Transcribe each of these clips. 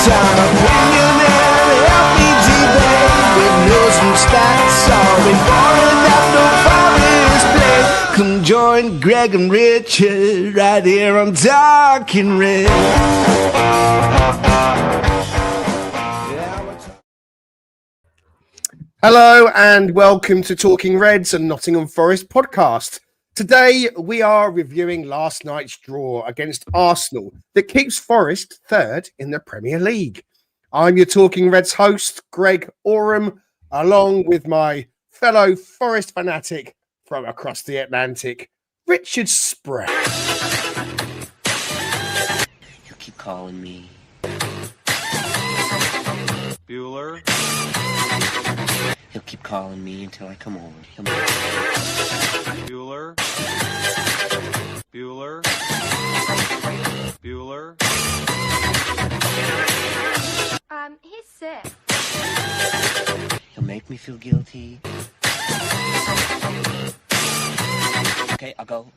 time. Opinion and help me debate with news from stats. All before that no Forest play. Come join Greg and Richard right here on Talking Red. Hello and welcome to Talking Reds and Nottingham Forest podcast. Today we are reviewing last night's draw against Arsenal that keeps Forest third in the Premier League. I'm your Talking Reds host, Greg Oram, along with my fellow Forest fanatic from across the Atlantic, Richard Sprague. You keep calling me Bueller. He'll keep calling me until I come over. Bueller. Bueller. Bueller. He's sick. He'll make me feel guilty. Okay, I'll go.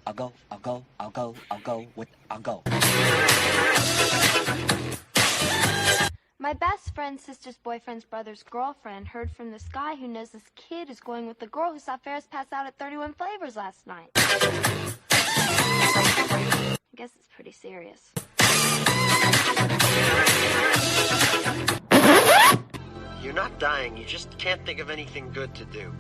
My best friend's sister's boyfriend's brother's girlfriend heard from this guy who knows this kid is going with the girl who saw Ferris pass out at 31 Flavors last night. I guess it's pretty serious. You're not dying, you just can't think of anything good to do.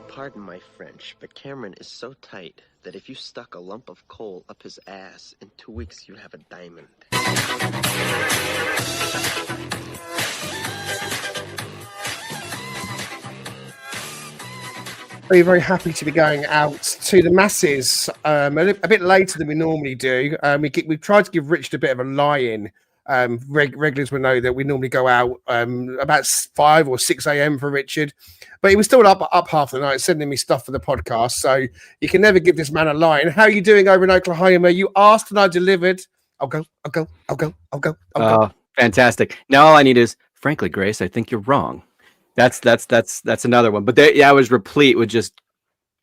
Pardon my French, but Cameron is so tight that if you stuck a lump of coal up his ass, in 2 weeks you'd have a diamond. Very, very happy to be going out to the masses a bit later than we normally do. We've tried to give Richard a bit of a lie-in. Regulars will know that we normally go out about 5 or 6 a.m. for Richard, but he was still up half the night sending me stuff for the podcast, so you can never give this man a lie. And how are you doing over in Oklahoma? You asked and I delivered. I'll go. Fantastic. Now all I need is, frankly, Grace, I think you're wrong. That's another one. But I was replete with just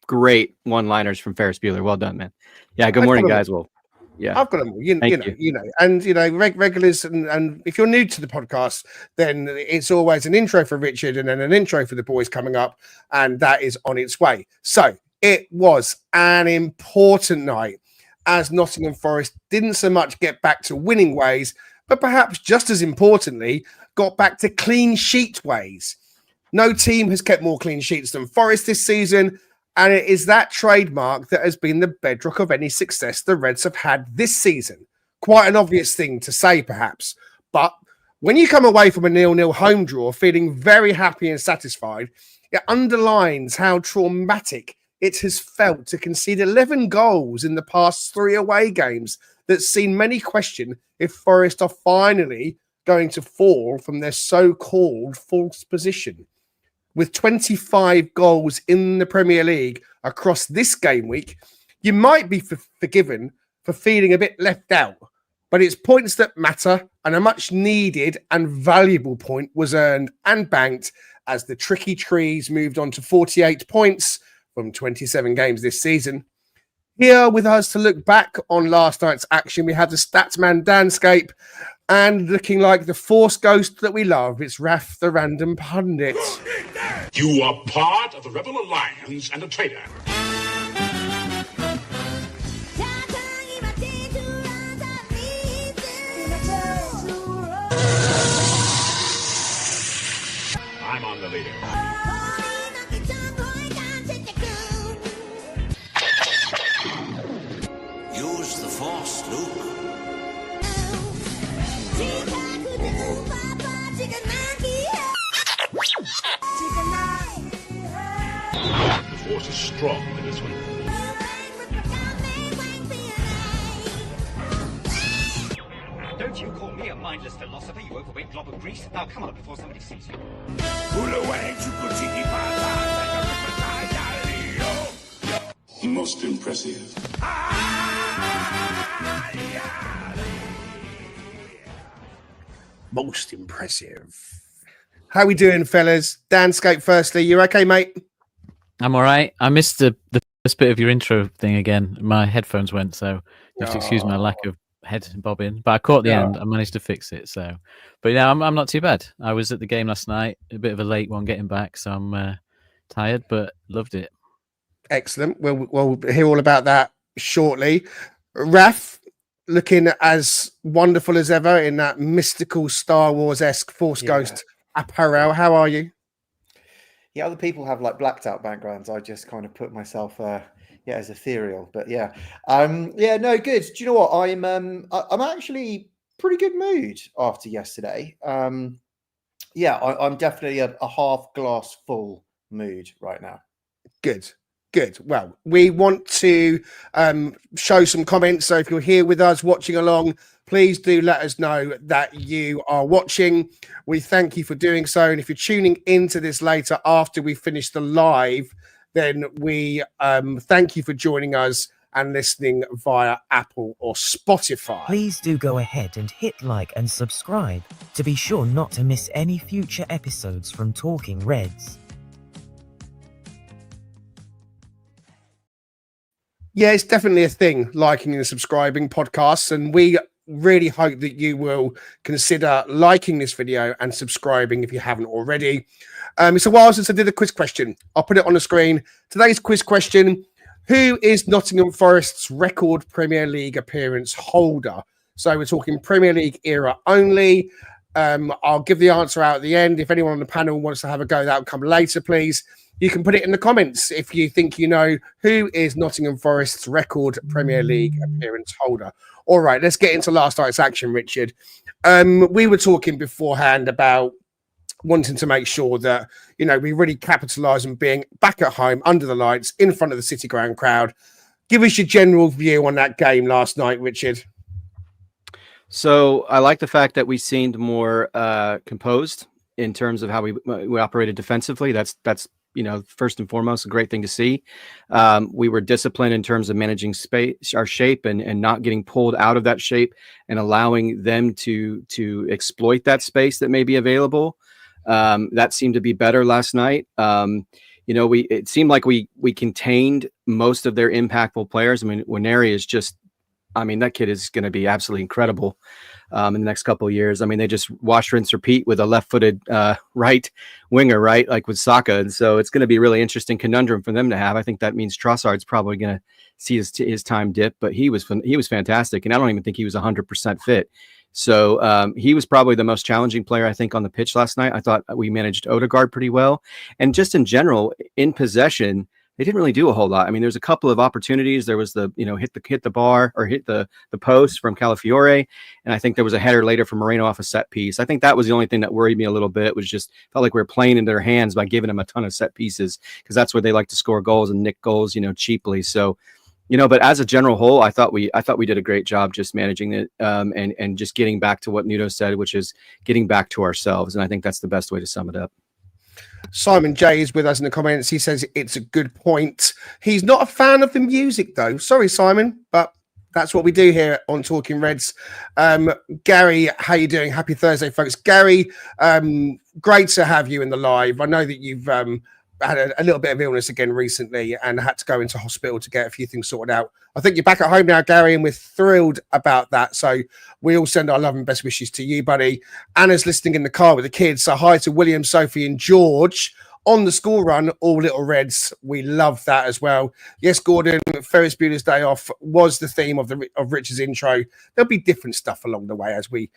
great one-liners from Ferris Bueller. Well done, man. Yeah. Good morning, guys. Well, yeah, I've got them all. You know, and regulars, and if you're new to the podcast, then it's always an intro for Richard and then an intro for the boys coming up, and that is on its way. So it was an important night as Nottingham Forest didn't so much get back to winning ways, but perhaps just as importantly, got back to clean sheet ways. No team has kept more clean sheets than Forest this season, and it is that trademark that has been the bedrock of any success the Reds have had this season. Quite an obvious thing to say, perhaps, but when you come away from a 0-0 home draw feeling very happy and satisfied, it underlines how traumatic it has felt to concede 11 goals in the past 3 away games that's seen many question if Forest are finally going to fall from their so-called false position. With 25 goals in the Premier League across this game week, you might be forgiven for feeling a bit left out, but it's points that matter, and a much needed and valuable point was earned and banked as the Tricky Trees moved on to 48 points from 27 games this season. Here with us to look back on last night's action, we have the Statsman Danscape, and looking like the Force ghost that we love, it's Raf the Random Pundit. You are part of the Rebel Alliance and a traitor. I'm on the leader. Use the Force, Luke. The Force is strong in this one. Don't you call me a mindless philosopher, you overweight glob of grease. Now come on before somebody sees you. Most impressive. Most impressive. How we doing, fellas? Danscape, firstly. You okay, mate? I'm all right. I missed the This bit of your intro thing again. My headphones went, so you have to excuse my lack of head bobbing. But I caught the end. I managed to fix it. So, but yeah, I'm not too bad. I was at the game last night. A bit of a late one getting back, so I'm tired, but loved it. Excellent. We'll hear all about that shortly. Raf, looking as wonderful as ever in that mystical Star Wars-esque Force Ghost apparel. How are you? Yeah, other people have like blacked out backgrounds. I just kind of put myself, as ethereal. But no, good. Do you know what? I'm actually pretty good mood after yesterday. I'm definitely a half glass full mood right now. Good. Well, we want to show some comments. So if you're here with us watching along, please do let us know that you are watching. We thank you for doing so. And if you're tuning into this later after we finish the live, then we thank you for joining us and listening via Apple or Spotify. Please do go ahead and hit like and subscribe to be sure not to miss any future episodes from Talking Reds. Yeah, it's definitely a thing, liking and subscribing podcasts. And we really hope that you will consider liking this video and subscribing if you haven't already. It's a while since I did a quiz question. I'll put it on the screen. Today's quiz question: who is Nottingham Forest's record Premier League appearance holder? So we're talking Premier League era only. I'll give the answer out at the end. If anyone on the panel wants to have a go, that will come later, please. You can put it in the comments if you think you know who is Nottingham Forest's record Premier League appearance holder. All right, let's get into last night's action, Richard. We were talking beforehand about wanting to make sure that, we really capitalise on being back at home, under the lights, in front of the City Ground crowd. Give us your general view on that game last night, Richard. So I like the fact that we seemed more composed in terms of how we operated defensively. That's first and foremost a great thing to see. We were disciplined in terms of managing space, our shape, and not getting pulled out of that shape and allowing them to exploit that space that may be available. That seemed to be better last night. It seemed like we contained most of their impactful players. I mean, Waneri is just, that kid is going to be absolutely incredible in the next couple of years. I mean, they just wash, rinse, repeat with a left-footed right winger, right? Like with Saka. And so it's going to be a really interesting conundrum for them to have. I think that means Trossard's probably going to see his time dip, but he was fantastic. And I don't even think he was 100% fit. So he was probably the most challenging player, I think, on the pitch last night. I thought we managed Odegaard pretty well. And just in general, in possession, they didn't really do a whole lot. I mean, there's a couple of opportunities. There was the, hit the bar or hit the post from Calafiore. And I think there was a header later from Moreno off a set piece. I think that was the only thing that worried me a little bit. It was just felt like we were playing into their hands by giving them a ton of set pieces, because that's where they like to score goals and nick goals, cheaply. So, but as a general whole, I thought we did a great job just managing it and just getting back to what Nuno said, which is getting back to ourselves. And I think that's the best way to sum it up. Simon J is with us in the comments. He says it's a good point. He's not a fan of the music, though. Sorry, Simon, but that's what we do here on Talking Reds. Gary, how you doing? Happy Thursday, folks. Gary, great to have you in the live. I know that you've had a little bit of illness again recently and had to go into hospital to get a few things sorted out. I think you're back at home now, Gary, and we're thrilled about that. So we all send our love and best wishes to you, buddy. Anna's listening in the car with the kids. So hi to William, Sophie, and George on the school run, all little Reds. We love that as well. Yes, Gordon, Ferris Bueller's Day Off was the theme of Richard's intro. There'll be different stuff along the way as we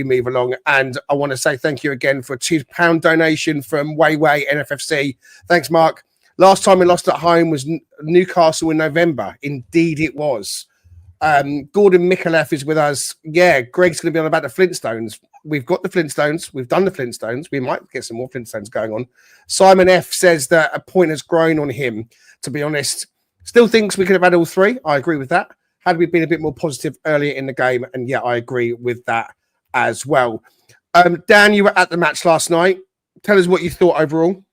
move along. And I want to say thank you again for a £2 donation from Wayway NFFC. Thanks, Mark. Last time we lost at home was Newcastle in November. Indeed, it was. Gordon Mikalev is with us. Yeah, Greg's going to be on about the Flintstones. We've got the Flintstones. We've done the Flintstones. We might get some more Flintstones going on. Simon F says that a point has grown on him, to be honest. Still thinks we could have had all three. I agree with that. Had we been a bit more positive earlier in the game, and yeah, I agree with that as well. Dan, you were at the match last night. Tell us what you thought overall.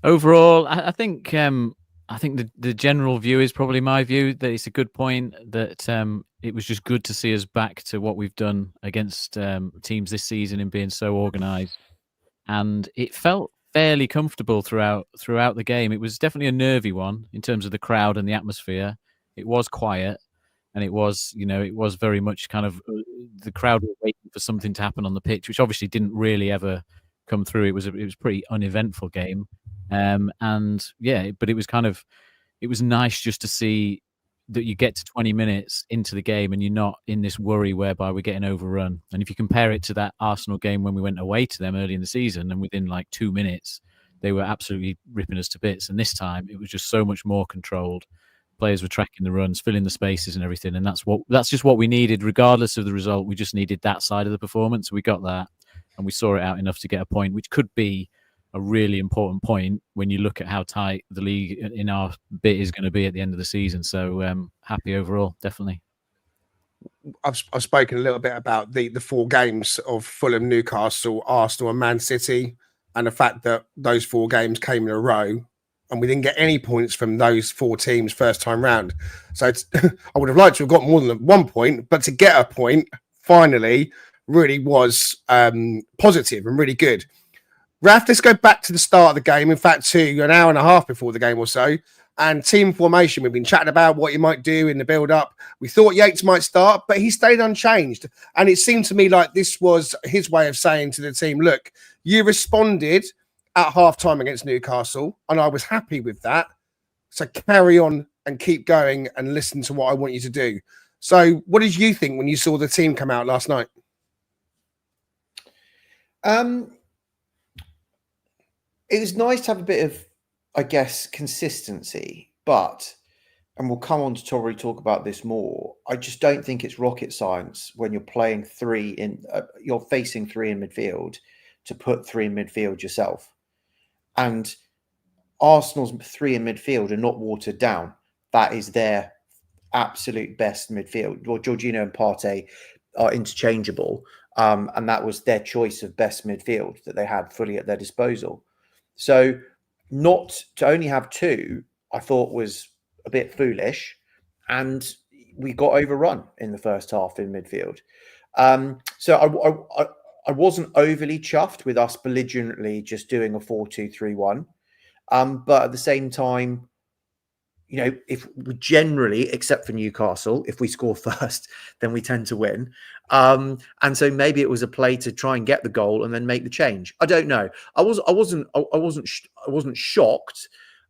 Overall, I think the general view is probably my view, that it's a good point, that it was just good to see us back to what we've done against teams this season in being so organised. And it felt fairly comfortable throughout the game. It was definitely a nervy one in terms of the crowd and the atmosphere. It was quiet, and it was, it was very much kind of the crowd were waiting for something to happen on the pitch, which obviously didn't really ever come through. It was a pretty uneventful game, and yeah, but it was nice just to see that you get to 20 minutes into the game and you're not in this worry whereby we're getting overrun. And if you compare it to that Arsenal game when we went away to them early in the season, and within like 2 minutes, they were absolutely ripping us to bits. And this time it was just so much more controlled. Players were tracking the runs, filling the spaces and everything. And that's just what we needed, regardless of the result. We just needed that side of the performance. We got that, and we saw it out enough to get a point, which could be a really important point when you look at how tight the league in our bit is going to be at the end of the season. So happy overall, definitely. I've spoken a little bit about the 4 games of Fulham, Newcastle, Arsenal, and Man City, and the fact that those 4 games came in a row, and we didn't get any points from those 4 teams first time round. So I would have liked to have got more than 1 point, but to get a point finally really was positive and really good. Raf, let's go back to the start of the game. In fact, to an hour and a half before the game or so. And team formation, we've been chatting about what he might do in the build-up. We thought Yates might start, but he stayed unchanged. And it seemed to me like this was his way of saying to the team, look, you responded at half-time against Newcastle, and I was happy with that. So carry on and keep going and listen to what I want you to do. So what did you think when you saw the team come out last night? It was nice to have a bit of, I guess, consistency, but, and we'll come on to probably talk about this more, I just don't think it's rocket science when you're playing 3 in, you're facing 3 in midfield to put 3 in midfield yourself. And Arsenal's 3 in midfield are not watered down. That is their absolute best midfield. Well, Jorginho and Partey are interchangeable, and that was their choice of best midfield that they had fully at their disposal. So not to only have 2, I thought was a bit foolish, and we got overrun in the first half in midfield. So I wasn't overly chuffed with us belligerently just doing a 4-2-3-1. But at the same time, if we generally, except for Newcastle, if we score first, then we tend to win. And so maybe it was a play to try and get the goal and then make the change. I don't know. I wasn't shocked,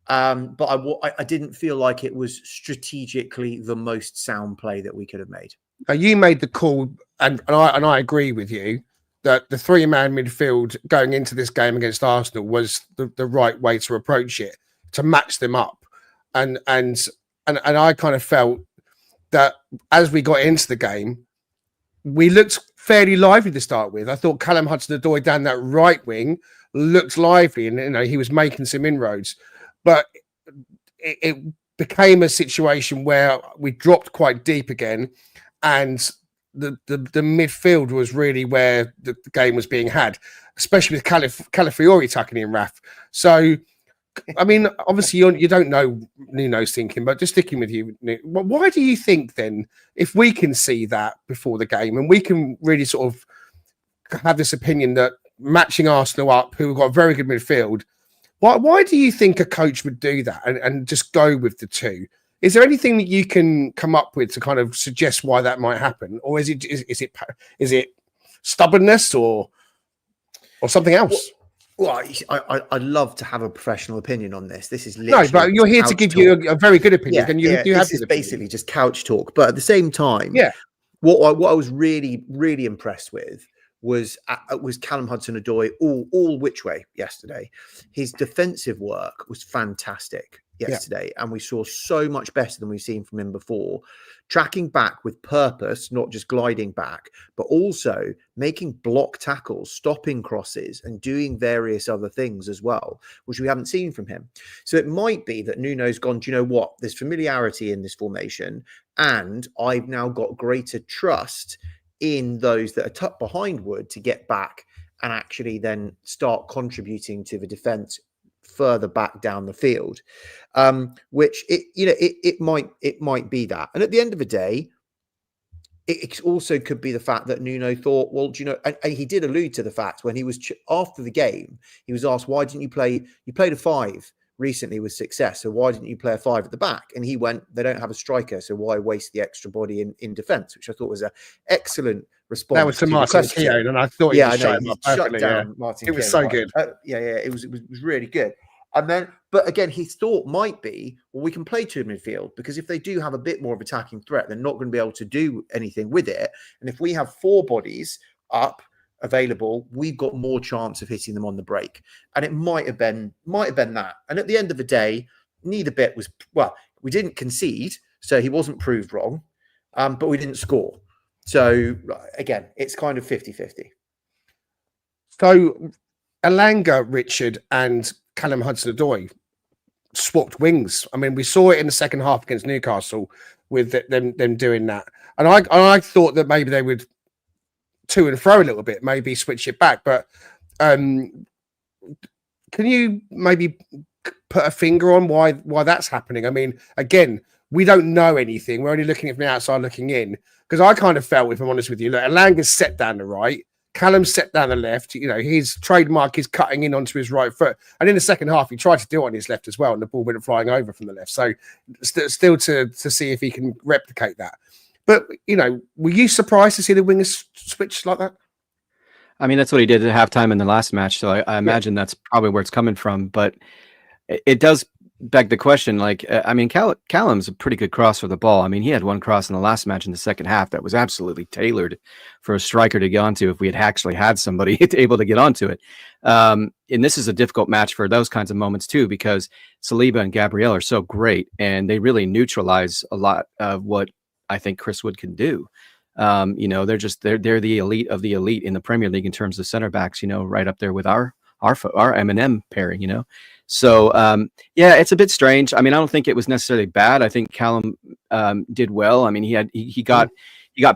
but I didn't feel like it was strategically the most sound play that we could have made. Now, you made the call, and I agree with you that the 3-man midfield going into this game against Arsenal was the right way to approach it, to match them up. And I kind of felt that as we got into the game, we looked fairly lively to start with. I thought Callum Hudson-Odoi down that right wing looked lively, and he was making some inroads. But it became a situation where we dropped quite deep again, and the midfield was really where the game was being had, especially with Calafiori tucking in, Raf. So, I mean, obviously you don't know Nuno's thinking, but just sticking with you, why do you think then, if we can see that before the game and we can really sort of have this opinion that matching Arsenal up, who have got a very good midfield, why do you think a coach would do that and just go with the 2? Is there anything that you can come up with to kind of suggest why that might happen, or is it stubbornness or something else? Well, I'd love to have a professional opinion on this. This is literally no, but you're here to give you a very good opinion. Yeah, and you have this is basically just couch talk. But at the same time, what I was really, really impressed with was Callum Hudson-Odoi all which way yesterday. His defensive work was fantastic yesterday, and we saw so much better than we've seen from him before. Tracking back with purpose, not just gliding back, but also making block tackles, stopping crosses, and doing various other things as well, which we haven't seen from him. So it might be that Nuno's gone, do you know what? There's familiarity in this formation, and I've now got greater trust in those that are tucked behind Wood to get back and actually then start contributing to the defence further back down the field, which it might be that. And at the end of the day, it also could be the fact that Nuno thought, well, do you know, and he did allude to the fact when he was after the game, he was asked, why didn't you play? You played a 5 recently with success, so why didn't you play a 5 at the back? And he went, they don't have a striker, so why waste the extra body in defence? Which I thought was an excellent response. That was to Martin Keown, and I thought he shut down Martin. It was so good. It was really good. And then, but again, his thought might be, well, we can play 2 midfield, because if they do have a bit more of attacking threat, they're not going to be able to do anything with it. And if we have 4 bodies up available, we've got more chance of hitting them on the break. And it might have been that. And at the end of the day, neither bit was, well, we didn't concede, so he wasn't proved wrong, but we didn't score. So again, it's kind of 50-50. So Elanga, Richard, and Callum Hudson-Odoi swapped wings. I mean, we saw it in the second half against Newcastle with them doing that. And I thought that maybe they would to and fro a little bit, maybe switch it back. But can you maybe put a finger on why that's happening? I mean, again, we don't know anything. We're only looking from the outside looking in. Because I kind of felt, if I'm honest with you, look, Elanga's set down the right, Callum's set down the left. You know, his trademark is cutting in onto his right foot. And in the second half, he tried to do it on his left as well, and the ball went flying over from the left. So still to see if he can replicate that. But, you know, were you surprised to see the wingers switch like that? I mean, that's what he did at halftime in the last match. So I imagine that's probably where it's coming from. But it does beg the question, like, I mean, Callum's a pretty good cross for the ball. I mean, he had one cross in the last match in the second half that was absolutely tailored for a striker to get onto if we had actually had somebody able to get onto it. And this is a difficult match for those kinds of moments too, because Saliba and Gabriel are so great, and they really neutralize a lot of what I think Chris Wood can do. You know, they're the elite of the elite in the Premier League in terms of center backs, you know, right up there with our M&M pairing, you know. So, yeah, it's a bit strange. I mean, I don't think it was necessarily bad. I think Callum did well. I mean, he got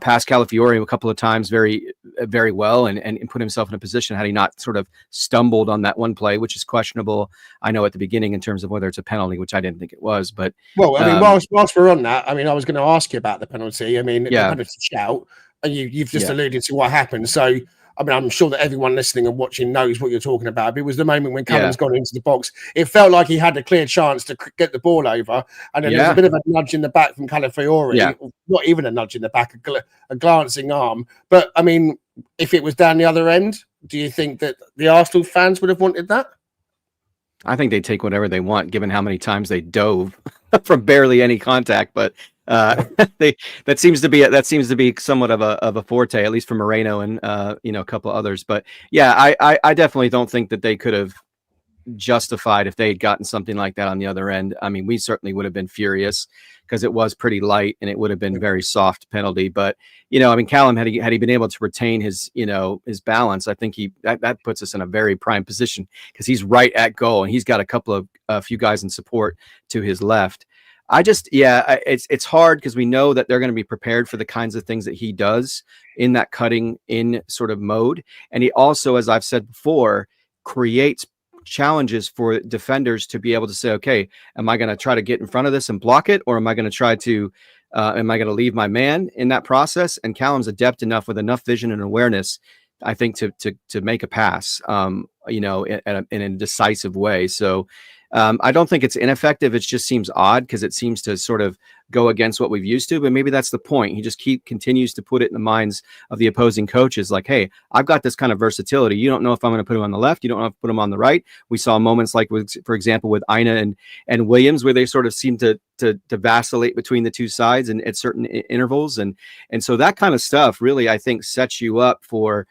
past Calafiori a couple of times very, very well and put himself in a position had he not sort of stumbled on that one play, which is questionable, I know, at the beginning in terms of whether it's a penalty, which I didn't think it was. But well, I mean, whilst we're on that, I mean, I was going to ask you about the penalty. I mean, the penalty shout, and you've just alluded to what happened. So, I mean, I'm sure that everyone listening and watching knows what you're talking about. It was the moment when Callum's gone into the box. It felt like he had a clear chance to get the ball over. And then there's a bit of a nudge in the back from Calafiori. Not even a nudge in the back, a glancing arm. But, I mean, if it was down the other end, do you think that the Arsenal fans would have wanted that? I think they take whatever they want, given how many times they dove from barely any contact. But that seems to be somewhat of a forte, at least for Moreno and you know, a couple of others. But yeah, I definitely don't think that they could have justified if they had gotten something like that on the other end. I mean, we certainly would have been furious because it was pretty light and it would have been very soft penalty. But you know, I mean, Callum, had he been able to retain his, you know, his balance, I think that puts us in a very prime position because he's right at goal and he's got a few guys in support to his left. It's hard because we know that they're going to be prepared for the kinds of things that he does in that cutting in sort of mode. And he also, as I've said before, creates challenges for defenders to be able to say, okay, am I going to try to get in front of this and block it? Or am I going to try to, am I going to leave my man in that process? And Callum's adept enough with enough vision and awareness, I think, to make a pass, you know, in a decisive way. So, I don't think it's ineffective. It just seems odd because it seems to sort of go against what we've used to, but maybe that's the point. He just continues to put it in the minds of the opposing coaches like, hey, I've got this kind of versatility. You don't know if I'm going to put him on the left. You don't know if to put him on the right. We saw moments like, for example, with Aina and Williams, where they sort of seem to vacillate between the two sides and at certain intervals. And so that kind of stuff really, I think, sets you up for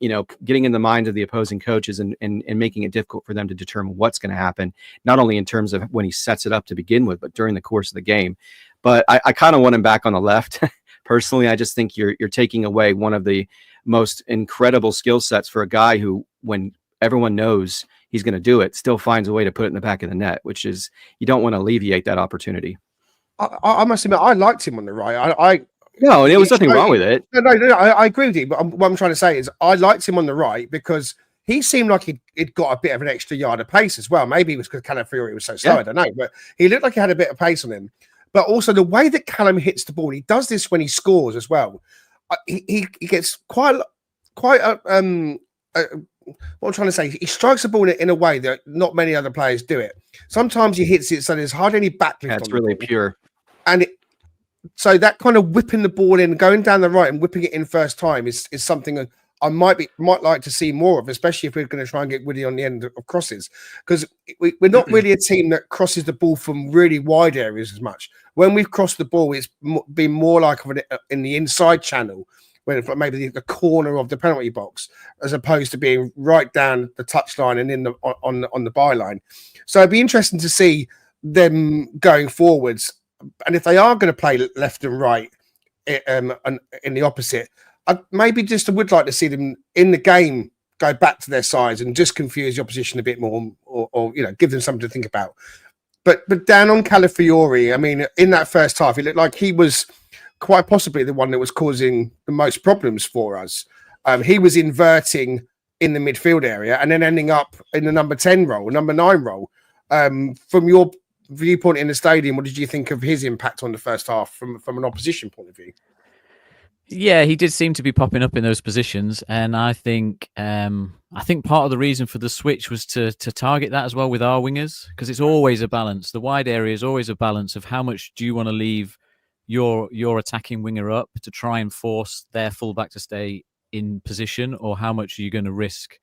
you know, getting in the mind of the opposing coaches and making it difficult for them to determine what's going to happen, not only in terms of when he sets it up to begin with, but during the course of the game. But I kind of want him back on the left. Personally, I just think you're taking away one of the most incredible skill sets for a guy who, when everyone knows he's going to do it, still finds a way to put it in the back of the net, which is, you don't want to alleviate that opportunity. I must admit, I liked him on the right. No, and there was nothing wrong with it. No, I agree with you. But what I'm trying to say is I liked him on the right because he seemed like he'd got a bit of an extra yard of pace as well. Maybe it was because Calafiori was so slow, I don't know. But he looked like he had a bit of pace on him. but also the way that Callum hits the ball. He does this when he scores as well. He gets quite what I'm trying to say. He strikes the ball in a way that not many other players do it. Sometimes he hits it so there's hardly any backlift. That's really pure. And so that kind of whipping the ball in, going down the right and whipping it in first time is something that I might like to see more of, especially if we're going to try and get Woody on the end of crosses, because we're not really a team that crosses the ball from really wide areas as much. When we've crossed the ball, it's been more like in the inside channel, when maybe the corner of the penalty box, as opposed to being right down the touchline and in on the byline. So it'd be interesting to see them going forwards. And if they are going to play left and right and in the opposite, I would like to see them in the game go back to their sides and just confuse the opposition a bit more, or give them something to think about. But down on Calafiori, I mean, in that first half, it looked like he was quite possibly the one that was causing the most problems for us. He was inverting in the midfield area and then ending up in the number 10 role, number 9 role. From your viewpoint in the stadium, what did you think of his impact on the first half from an opposition point of view? Yeah, he did seem to be popping up in those positions, and I think part of the reason for the switch was to target that as well with our wingers, because it's always a balance. The wide area is always a balance of how much do you want to leave your attacking winger up to try and force their fullback to stay in position, or how much are you going to risk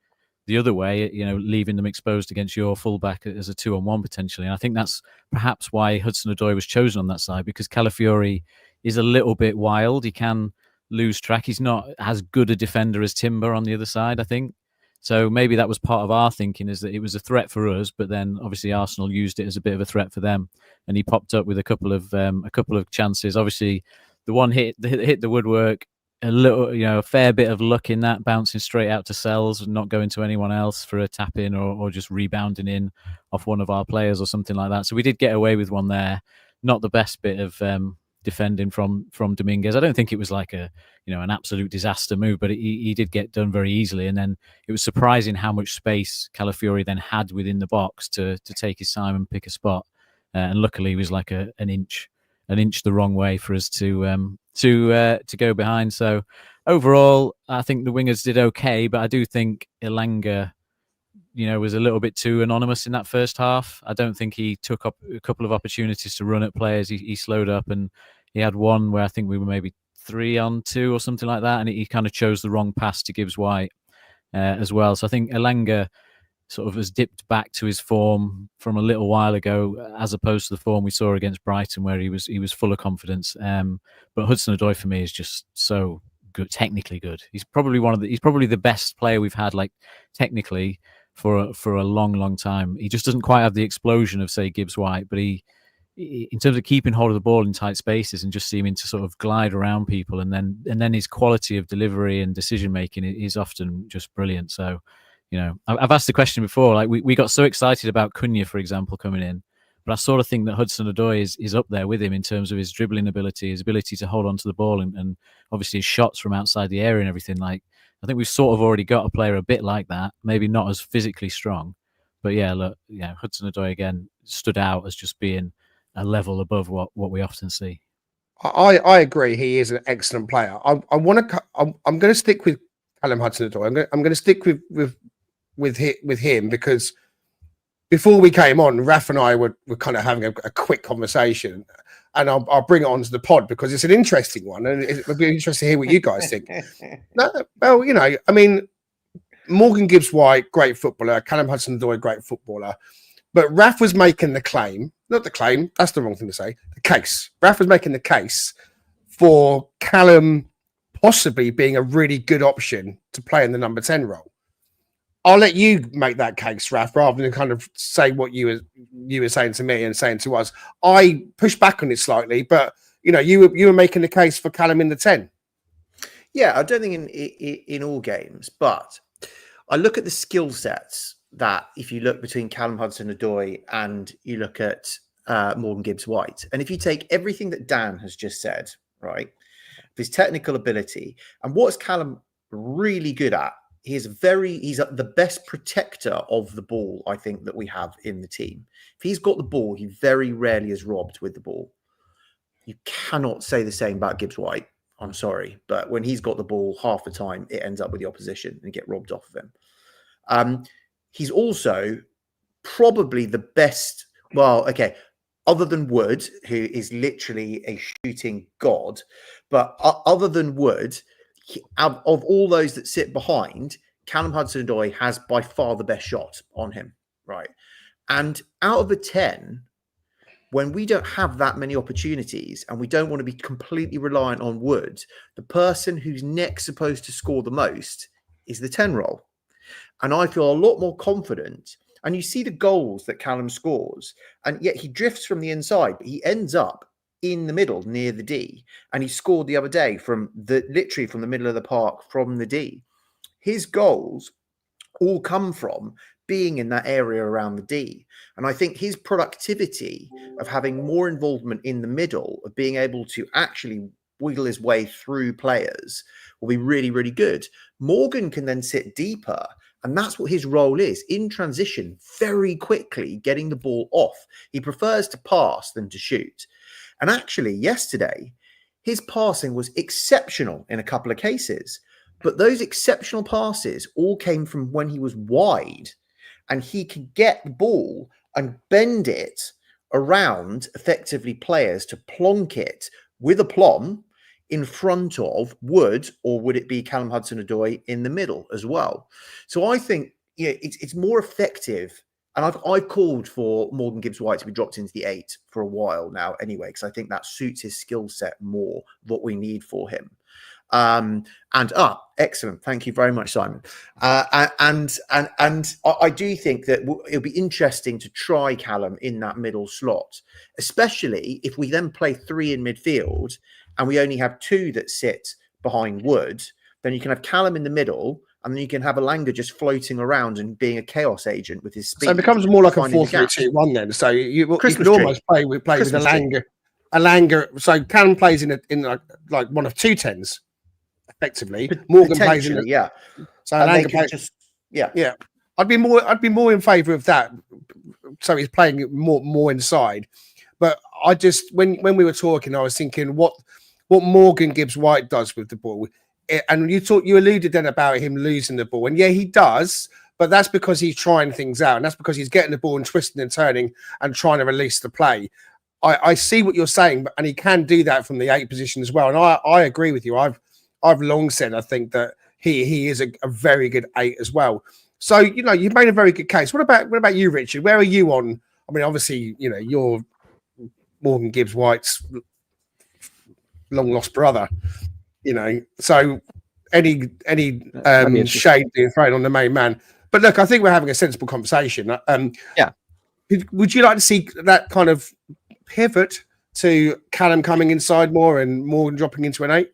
the other way, leaving them exposed against your fullback as a 2-on-1 potentially. And I think that's perhaps why Hudson-Odoi was chosen on that side, because Calafiori is a little bit wild. He can lose track. He's not as good a defender as Timber on the other side, I think. So maybe that was part of our thinking, is that it was a threat for us, but then obviously Arsenal used it as a bit of a threat for them, and he popped up with a couple of chances. Obviously, the one hit the woodwork. A fair bit of luck in that, bouncing straight out to Sells, not going to anyone else for a tap in, or just rebounding in off one of our players or something like that. So we did get away with one there. Not the best bit of defending from Dominguez. I don't think it was like an absolute disaster move, but he did get done very easily. And then it was surprising how much space Calafiori then had within the box to take his time and pick a spot. And luckily, it was like an inch the wrong way for us to go behind. So overall, I think the wingers did okay, but I do think Elanga, was a little bit too anonymous in that first half. I don't think he took up a couple of opportunities to run at players. He slowed up, and he had one where I think we were maybe 3-on-2 or something like that, and he kind of chose the wrong pass to Gibbs White as well. So I think Elanga sort of has dipped back to his form from a little while ago, as opposed to the form we saw against Brighton, where he was full of confidence. But Hudson-Odoi for me is just so good, technically good. He's probably the best player we've had, like technically, for a long time. He just doesn't quite have the explosion of, say, Gibbs White, but he in terms of keeping hold of the ball in tight spaces and just seeming to sort of glide around people, and then his quality of delivery and decision making is often just brilliant. So, I've asked the question before, like we got so excited about Cunha, for example, coming in, but I sort of think that Hudson-Odoi is up there with him in terms of his dribbling ability, his ability to hold on to the ball, and obviously his shots from outside the area and everything. Like, I think we've sort of already got a player a bit like that, maybe not as physically strong, but Hudson-Odoi again stood out as just being a level above what we often see. I agree. He is an excellent player. I'm going to stick with Callum Hudson-Odoi. I'm going to stick with him, because before we came on, Raf and I were kind of having a quick conversation, and I'll bring it onto the pod because it's an interesting one, and it would be interesting to hear what you guys think. I mean, Morgan Gibbs White, great footballer. Callum Hudson-Odoi, great footballer. But Raf was making the claim, not the claim, that's the wrong thing to say, the case. Raf was making the case for Callum possibly being a really good option to play in the number 10 role. I'll let you make that case, Raf, rather than kind of say what you were saying to me and saying to us. I pushed back on it slightly, but you were making the case for Callum in the 10. Yeah, I don't think in all games, but I look at the skill sets that, if you look between Callum Hudson-Odoi and you look at Morgan Gibbs White, and if you take everything that Dan has just said, right, his technical ability, and what's Callum really good at, he's the best protector of the ball, I think, that we have in the team. If he's got the ball, he very rarely is robbed with the ball. you cannot say the same about Gibbs White. I'm sorry, but when he's got the ball half the time, it ends up with the opposition and get robbed off of him. He's also probably the best. Well, okay, other than Wood, who is literally a shooting god, but other than Wood, of all those that sit behind, Callum Hudson-Odoi has by far the best shot on him, right? And out of the 10, when we don't have that many opportunities and we don't want to be completely reliant on Wood, the person who's next supposed to score the most is the 10 role. And I feel a lot more confident. And you see the goals that Callum scores, and yet he drifts from the inside, but he ends up in the middle near the D. And he scored the other day literally from the middle of the park from the D. His goals all come from being in that area around the D. And I think his productivity of having more involvement in the middle, of being able to actually wiggle his way through players, will be really, really good. Morgan can then sit deeper, and that's what his role is, in transition, very quickly getting the ball off. He prefers to pass than to shoot. And actually, yesterday, his passing was exceptional in a couple of cases. But those exceptional passes all came from when he was wide, and he could get the ball and bend it around effectively players to plonk it with aplomb in front of Wood, or would it be Callum Hudson-Odoi in the middle as well? So I think it's more effective. And I've called for Morgan Gibbs-White to be dropped into the 8 for a while now anyway, because I think that suits his skill set more, what we need for him. Excellent. Thank you very much, Simon. And I do think that it'll be interesting to try Callum in that middle slot, especially if we then play 3 in midfield and we only have 2 that sit behind Wood. Then you can have Callum in the middle, and then you can have Alanga just floating around and being a chaos agent with his speed. So it becomes more like a 4-3-2-1 then. So you could almost play with Alanga. Alanga. So Callum plays in like one of 2 10s. Effectively, Morgan plays in it. Yeah. So Alanga plays. Yeah. I'd be more in favour of that. So he's playing more inside. But I just when we were talking, I was thinking what Morgan Gibbs-White does with the ball. And you alluded then about him losing the ball, and yeah, he does. But that's because he's trying things out, and that's because he's getting the ball and twisting and turning and trying to release the play. I see what you're saying, and he can do that from the 8 position as well. And I agree with you. I've long said I think that he is a very good 8 as well. So you've made a very good case. What about you, Richard? Where are you on? I mean, obviously, you're Morgan Gibbs-White's long lost brother. So any shade being thrown on the main man. But look, I think we're having a sensible conversation. Would you like to see that kind of pivot to Callum coming inside more and Morgan dropping into an 8?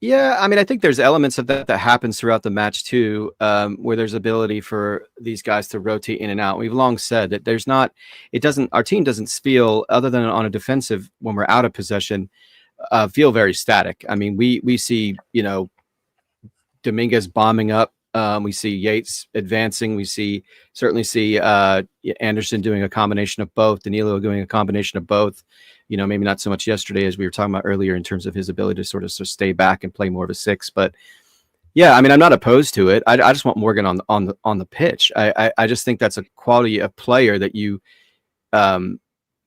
Yeah, I mean, I think there's elements of that happens throughout the match too, where there's ability for these guys to rotate in and out. We've long said that our team doesn't feel, other than on a defensive, when we're out of possession, feel very static. I mean, we see, Dominguez bombing up. We see Yates advancing. We certainly see Anderson doing a combination of both. Danilo doing a combination of both. Maybe not so much yesterday as we were talking about earlier in terms of his ability to sort of stay back and play more of a 6. But yeah, I mean, I'm not opposed to it. I just want Morgan on the pitch. I just think that's a quality of player that you.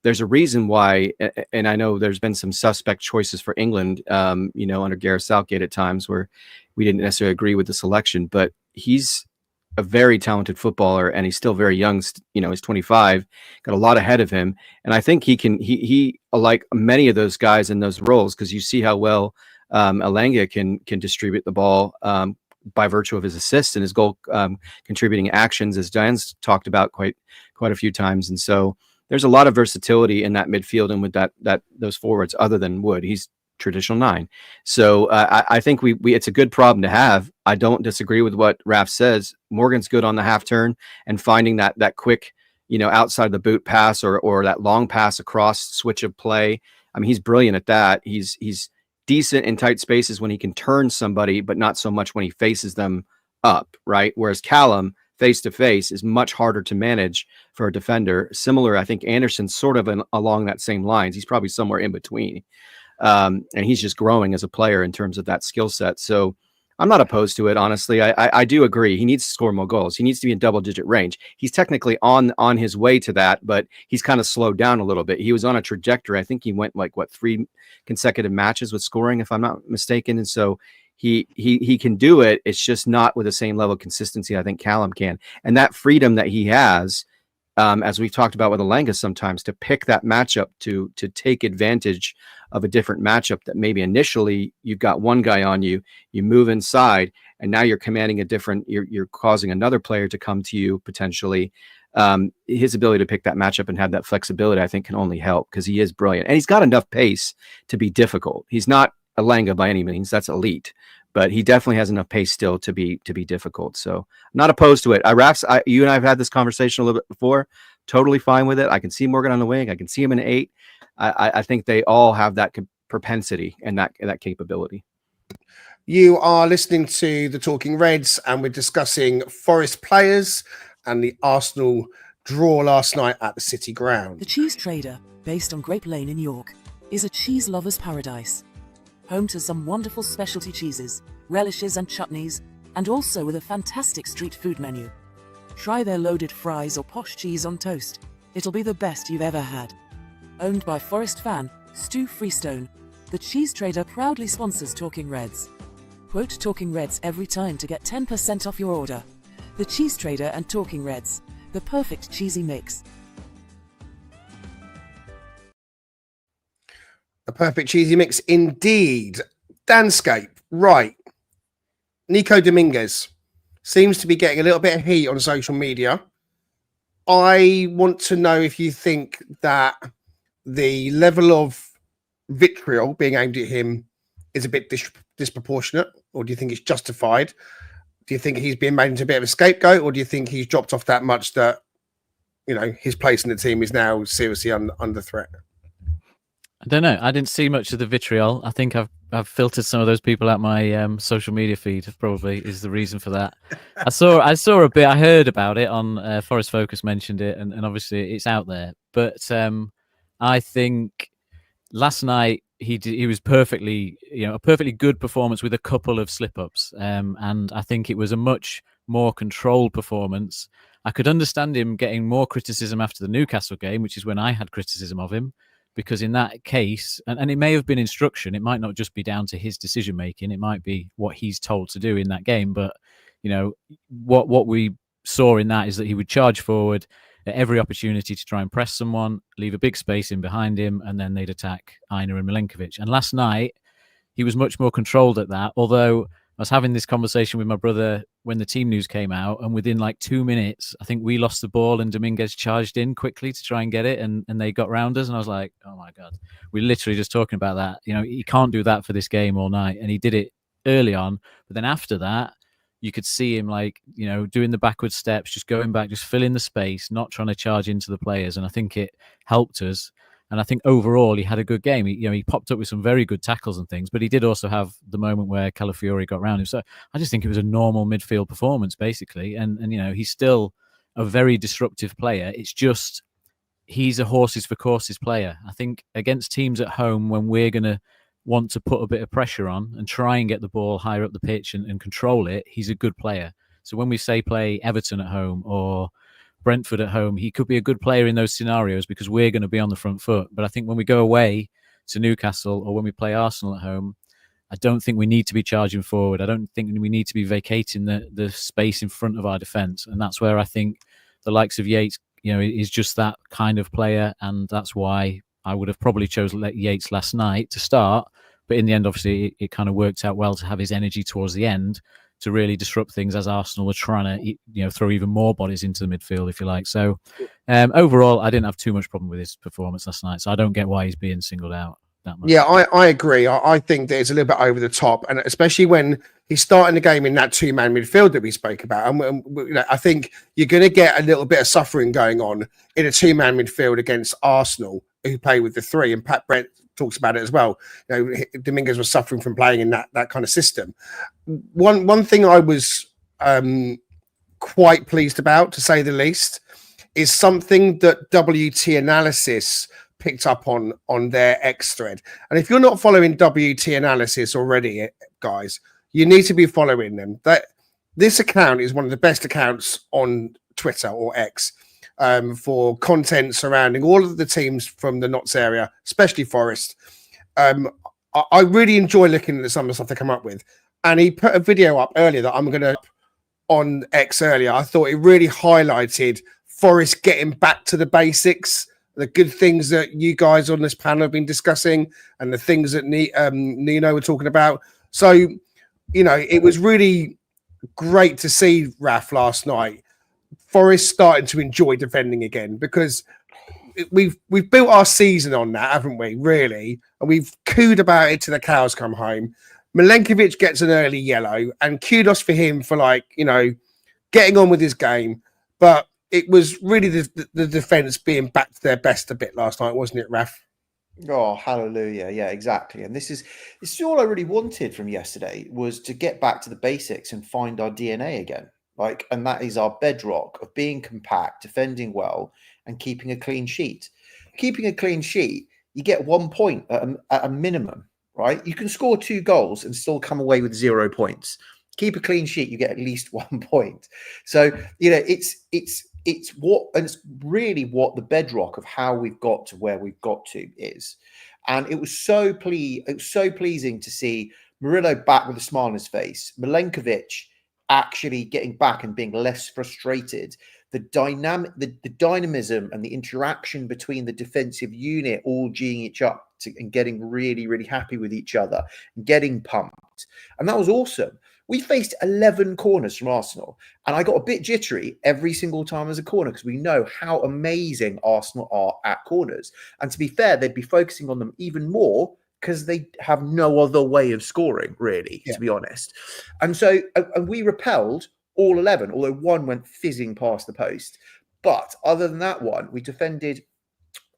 There's a reason why, and I know there's been some suspect choices for England, under Gareth Southgate at times where we didn't necessarily agree with the selection, but he's a very talented footballer and he's still very young. He's 25, got a lot ahead of him. And I think he like many of those guys in those roles, because you see how well Alanga can distribute the ball by virtue of his assists and his goal contributing actions, as Diane's talked about quite a few times. And so there's a lot of versatility in that midfield and with those forwards, other than Wood. He's traditional 9. So I think it's a good problem to have. I don't disagree with what Raf says. Morgan's good on the half turn and finding that quick, outside the boot pass or that long pass across switch of play. I mean, he's brilliant at that. He's decent in tight spaces when he can turn somebody, but not so much when he faces them up, right? Whereas Callum face to face is much harder to manage for a defender. Similar, I think Anderson's sort of along that same lines. He's probably somewhere in between. And he's just growing as a player in terms of that skill set. So I'm not opposed to it, honestly. I do agree. He needs to score more goals. He needs to be in double-digit range. He's technically on his way to that, but he's kind of slowed down a little bit. He was on a trajectory. I think he went 3 consecutive matches with scoring, if I'm not mistaken. And so he can do it. It's just not with the same level of consistency I think Callum can. And that freedom that he has, as we've talked about with Alenga sometimes, to pick that matchup, to take advantage of a different matchup that maybe initially you've got one guy on you, you move inside, and now you're commanding a different, you're causing another player to come to you potentially. His ability to pick that matchup and have that flexibility, I think, can only help because he is brilliant. And he's got enough pace to be difficult. He's not Alenga by any means. That's elite. But he definitely has enough pace still to be difficult. So I'm not opposed to it. You and I have had this conversation a little bit before. Totally fine with it. I can see Morgan on the wing. I can see him in 8. I think they all have that propensity and that capability. You are listening to the Talking Reds, and we're discussing Forest players and the Arsenal draw last night at the City Ground. The Cheese Trader, based on Grape Lane in York, is a cheese lover's paradise. Home to some wonderful specialty cheeses, relishes and chutneys, and also with a fantastic street food menu. Try their loaded fries or posh cheese on toast. It'll be the best you've ever had. Owned by Forest fan Stu Freestone, the Cheese Trader proudly sponsors Talking Reds. Quote Talking Reds every time to get 10% off your order. The Cheese Trader and Talking Reds, the perfect cheesy mix. A perfect cheesy mix indeed. Danscape, right. Nico Dominguez seems to be getting a little bit of heat on social media. I want to know if you think that the level of vitriol being aimed at him is a bit disproportionate, or do you think it's justified? Do you think he's being made into a bit of a scapegoat, or do you think he's dropped off that much that, his place in the team is now seriously under threat? I don't know. I didn't see much of the vitriol. I think I've filtered some of those people out my social media feed. Probably is the reason for that. I saw a bit. I heard about it on Forest Focus mentioned it, and obviously it's out there. But I think last night he was perfectly, a perfectly good performance with a couple of slip ups, and I think it was a much more controlled performance. I could understand him getting more criticism after the Newcastle game, which is when I had criticism of him. Because in that case, and it may have been instruction, it might not just be down to his decision making. It might be what he's told to do in that game. But what we saw in that is that he would charge forward at every opportunity to try and press someone, leave a big space in behind him, and then they'd attack Aina and Milenkovic. And last night, he was much more controlled at that. Although I was having this conversation with my brother when the team news came out, and within 2 minutes, I think we lost the ball and Dominguez charged in quickly to try and get it, and they got round us. And I was like, oh my God, we're literally just talking about that. He can't do that for this game all night. And he did it early on. But then after that, you could see him doing the backward steps, just going back, just filling the space, not trying to charge into the players. And I think it helped us. And I think overall he had a good game. He popped up with some very good tackles and things, but he did also have the moment where Calafiori got round him. So I just think it was a normal midfield performance, basically. And he's still a very disruptive player. It's just he's a horses for courses player. I think against teams at home, when we're going to want to put a bit of pressure on and try and get the ball higher up the pitch and control it, he's a good player. So when we say play Everton at home or Brentford at home, he could be a good player in those scenarios because we're going to be on the front foot. But I think when we go away to Newcastle or when we play Arsenal at home, I don't think we need to be charging forward. I don't think we need to be vacating the space in front of our defence. And that's where I think the likes of Yates, is just that kind of player. And that's why I would have probably chosen Yates last night to start. But in the end, obviously, it kind of worked out well to have his energy towards the end to really disrupt things as Arsenal were trying to, throw even more bodies into the midfield, if you like. So overall, I didn't have too much problem with his performance last night. So I don't get why he's being singled out that much. Yeah, I agree. I think that it's a little bit over the top, and especially when he's starting the game in that two-man midfield that we spoke about. And I think you're going to get a little bit of suffering going on in a two-man midfield against Arsenal, who play with the three, and Pat Brett talks about it as well. Dominguez was suffering from playing in that kind of system. One thing I was quite pleased about, to say the least, is something that WT Analysis picked up on their X thread. And if you're not following WT Analysis already, guys, you need to be following them. This account is one of the best accounts on Twitter or X for content surrounding all of the teams from the Notts area, especially Forest. I really enjoy looking at some of the stuff they come up with. And he put a video up earlier that I'm going to on X earlier. I thought it really highlighted Forest getting back to the basics, the good things that you guys on this panel have been discussing, and the things that Nino were talking about. So, you know, it was really great to see Raf last night. Forest starting to enjoy defending again, because we've built our season on that, haven't we? Really, and we've cooed about it till the cows come home. Milenkovic gets an early yellow, and kudos for him for, like, you know, getting on with his game. But it was really the defense being back to their best a bit last night, wasn't it, Raf? Oh, hallelujah. Yeah, exactly. And this is all I really wanted from yesterday, was to get back to the basics and find our DNA again. Like, and that is our bedrock of being compact, defending well, and keeping a clean sheet. Keeping a clean sheet, you get 1 point at a minimum, right? You can score 2 goals and still come away with 0 points. Keep a clean sheet, you get at least 1 point. So, you know, it's really what the bedrock of how we've got to where we've got to is. And it was so pleasing to see Murillo back with a smile on his face, Milenkovic actually getting back and being less frustrated. The dynamism and the interaction between the defensive unit all geeing each up and getting really, really happy with each other and getting pumped. And that was awesome. We faced 11 corners from Arsenal, and I got a bit jittery every single time as a corner, because we know how amazing Arsenal are at corners. And to be fair, they'd be focusing on them even more because they have no other way of scoring, really, to be honest. And so and we repelled all 11, although one went fizzing past the post. But other than that one, we defended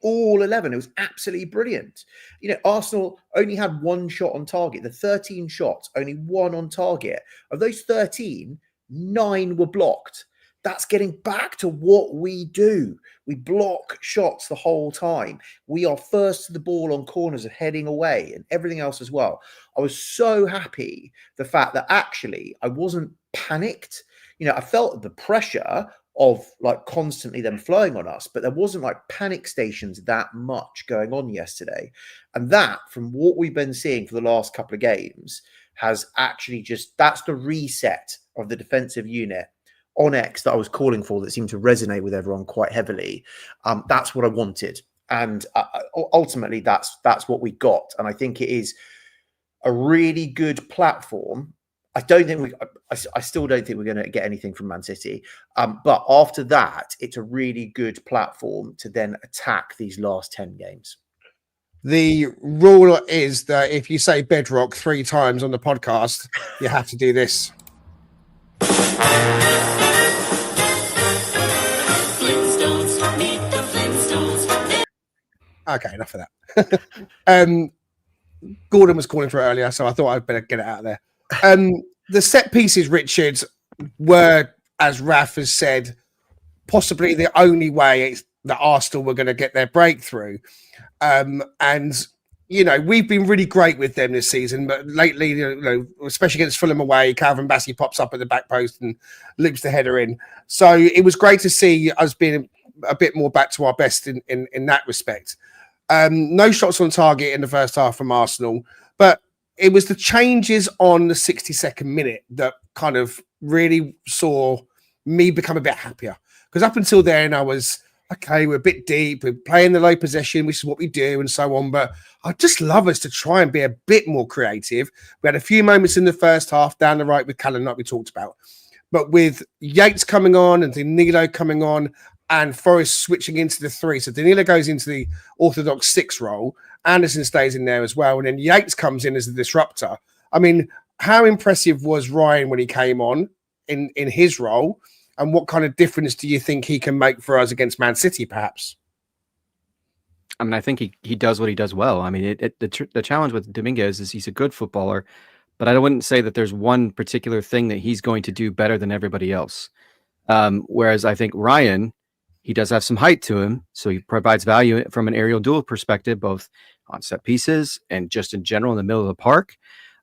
all 11. It was absolutely brilliant. You know, Arsenal only had 1 shot on target. The 13 shots, only 1 on target. Of those 13, 9 were blocked. That's getting back to what we do. We block shots the whole time. We are first to the ball on corners and heading away and everything else as well. I was so happy the fact that actually I wasn't panicked. You know, I felt the pressure of like constantly them flowing on us, but there wasn't like panic stations that much going on yesterday. And that, from what we've been seeing for the last couple of games, has actually that's the reset of the defensive unit on X that I was calling for, that seemed to resonate with everyone quite heavily. That's what I wanted. And ultimately that's what we got. And I think it is a really good platform. I still don't think we're going to get anything from Man City. But after that, it's a really good platform to then attack these last 10 games. The rule is that if you say bedrock 3 times on the podcast, you have to do this. Okay, enough of that. Gordon was calling for it earlier, so I thought I'd better get it out of there. The set pieces, Richard, were, as Raf has said, possibly the only way that Arsenal were going to get their breakthrough. And, you know, we've been really great with them this season, but lately, you know, especially against Fulham away, Calvin Bassey pops up at the back post and loops the header in. So it was great to see us being a bit more back to our best in that respect. No shots on target in the first half from Arsenal, but it was the changes on the 62nd minute that kind of really saw me become a bit happier. Because up until then, I was, okay, we're a bit deep, we're playing the low possession, which is what we do, and so on. But I just love us to try and be a bit more creative. We had a few moments in the first half down the right with Callum, like we talked about. But with Yates coming on and Danilo coming on, and Forest switching into the 3. So Danilo goes into the orthodox 6 role. Anderson stays in there as well. And then Yates comes in as a disruptor. I mean, how impressive was Ryan when he came on in his role? And what kind of difference do you think he can make for us against Man City, perhaps? I mean, I think he does what he does well. I mean, the challenge with Dominguez is he's a good footballer, but I wouldn't say that there's one particular thing that he's going to do better than everybody else. Whereas I think Ryan, he does have some height to him, so he provides value from an aerial duel perspective, both on set pieces and just in general in the middle of the park.